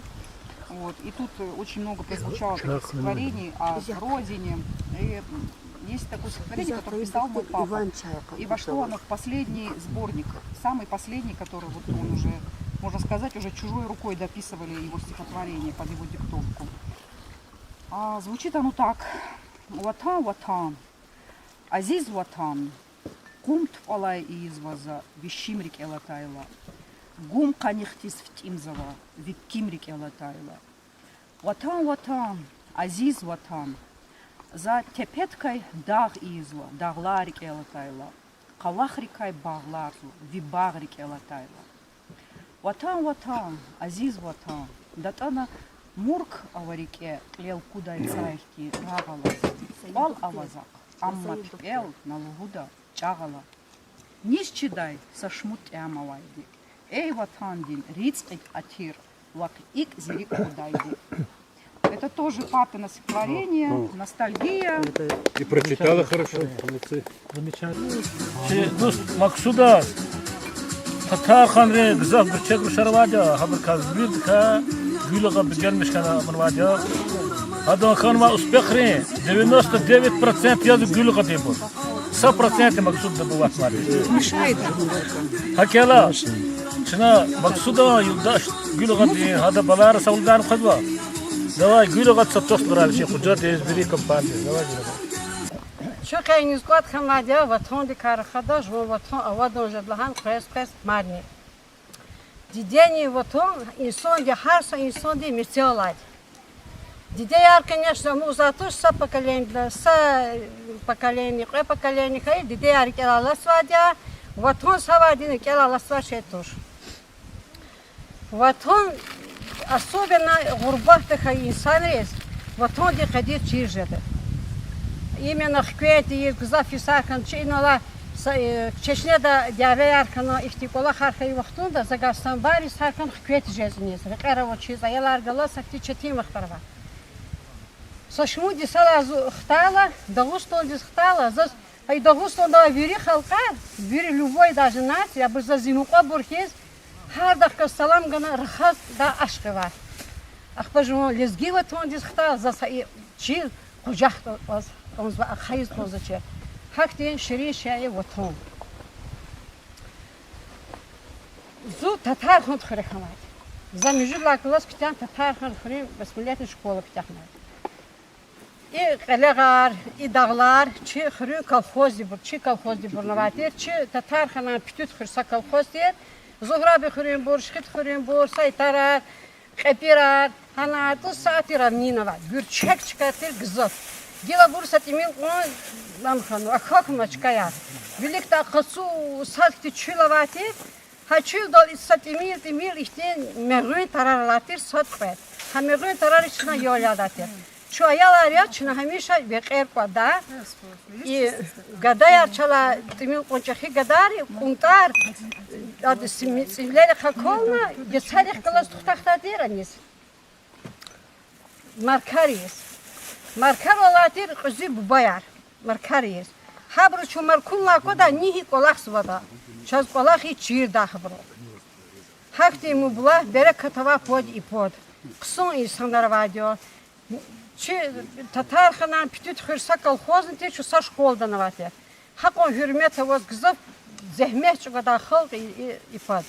Вот. И тут очень много прозвучало таких стихотворений о родине. И есть такое стихотворение, которое писал мой папа. И вошло оно в последний сборник, самый последний, который вот он уже, можно сказать, уже чужой рукой дописывали его стихотворение под его диктовку. Звучит оно так. Ватан, ватан, азиз ватан, кумт алай изваза, вишимрик элатайла. Гум канихтис втимзава, виккимрик элатайла. Ватан, ватан, азиз ватан, за тепеткой даг изва, дагларик элатайла. Калахрикай багларзу, вибагрик элатайла. Ватан, ватан, азиз ватан, датана мурк аварике лел кудай цайхти рагалас. Ал авазак, аммат эл налугуда чагала. Нищедай сашмут ямавайди. Эй, ватандин, рицкик атир, лак ик зирик удайди. Это тоже папино стихотворение, ностальгия. И прочитала хорошо. Замечательно. Максуда, Татар ханре гзав бирчек бишарваджа, хабрказ бидка, гюлага бигермишкана марваджа. Адан ханма успехре, 99% язык гюлага тебу. 100% Максуд добывать мари. Хакела. شنا مقصودا يوداش قولوا غادي هذا بلار سولدان خدوا دواي قولوا غاد ستصل على شيء خجات يزبري كمباني دواي شو كاين يسقط خماديا وطن دي كار خداش وطن أودون جدلهان قيس مارني ديدني وطن إنسان دي حرس إنسان دي مثالات ديديار конечно мы затуш са поколение са поколение кое поколение кай дидиар келала свадя ватон савадин келала свашетуш ватон особенно гурбахтах инсан есть ватон ди кадир чижеде именно хквети из зафисакан чинала чечнеда диавеаркана ихтикола хархай вахтунда загастан бари сакан хквети жезнис рекараво чиза ялар галасакти четим ахтарва сашмуди сала хтала дагустон дис хтала зас ай дагустон да вири халкар вири любой даже нация бы за зимука бурхез хардах салам гана рахас да ашкава ахпажу лезгива тон дис хтала за чи кужахт was uns war khayz позаче хактен шири шае ватон зу татар хот хрехамат за мижла класс питан татар хрем басмилятный школа питахмат и қалағар, и дағлар, чи хрю колхоз дебур, чи колхоз дебур наватер, чи татар хана питут хрса колхоз дер, зуграби хрюм бур, шхит хрюм бур, сайтарар, қапирар, хана ту саати равнинова, гюрчек чикатер гзов. Дела бур сатимил он намхану, ахак мачкая. Велик та хасу сатки чилаватер, хачил дал сатимил тимил ихтен мегрюн тарарлатер сатпет. Хамегрюн тарарична йолядатер. Чуаяла рячна хамиша бекерпа да и гадая чала тимил кончахи гадари кунтар ад симлер хаколна ясарих калас тухтахтадиранис маркарис маркаролатир қзи бубаяр маркарис хабру чумаркунла кода нихи колахсвада час колахи чирда хабру хакти мубла берекатава под и под қсон инсандар вадио чи татар ханан питут хырса колхозын те şu sa şkolda navate. Hak o hürmete voz gızıp zehmet şu kadar halk ifad.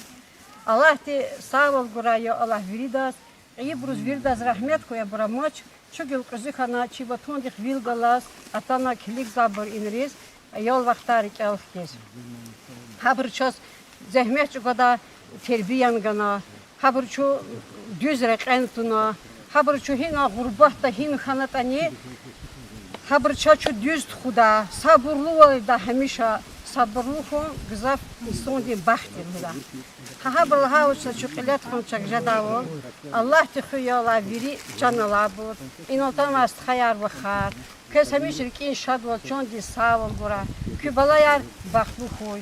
Allah te sağ ol guraya Allah viridas. İyi bruz viridas rahmet koya buramoç. Çünkü kızı hana çi baton dik vilgalas atana kilik zabır inriz. Yol vaktar ki alf kes. Habır çöz zehmet şu kadar terbiyen gana, haberçu düz rekentuna, haberçu hina gurbahta hin kanatani, haberçu düz xuda, sabırlı ol da hemişe sabırlı kon güzel son din bahtir hula. Haberlı havuşa çukilet kon çak jadavon, Allah tıxıyala viri canala bud, inoltan ast hayar bakar. Kes hemişe ki şad ol çon di sağ ol gora, ki balayar baxtlı xoy.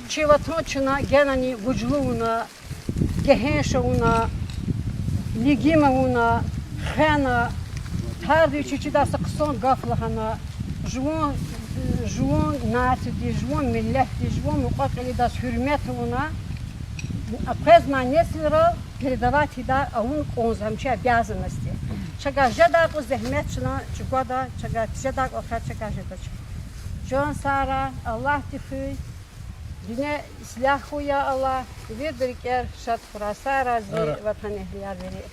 Çivatnoçuna genani vücluna, gehenşuna, ligimuna, xena, tardi çiçi da sıkson gaflahana, жуон нацди, жуон милләти, жуон муқатили да хürmetuna, опрезнан неслера передавать да аун конзамчи обязанности. Чага жадак зехметчина, чугода, чага жадак оха чага жадач. Жон сара, Аллах тифи, дине исляхуя Аллах, вир берекер шат хурасара зи ватан эхлияр бери.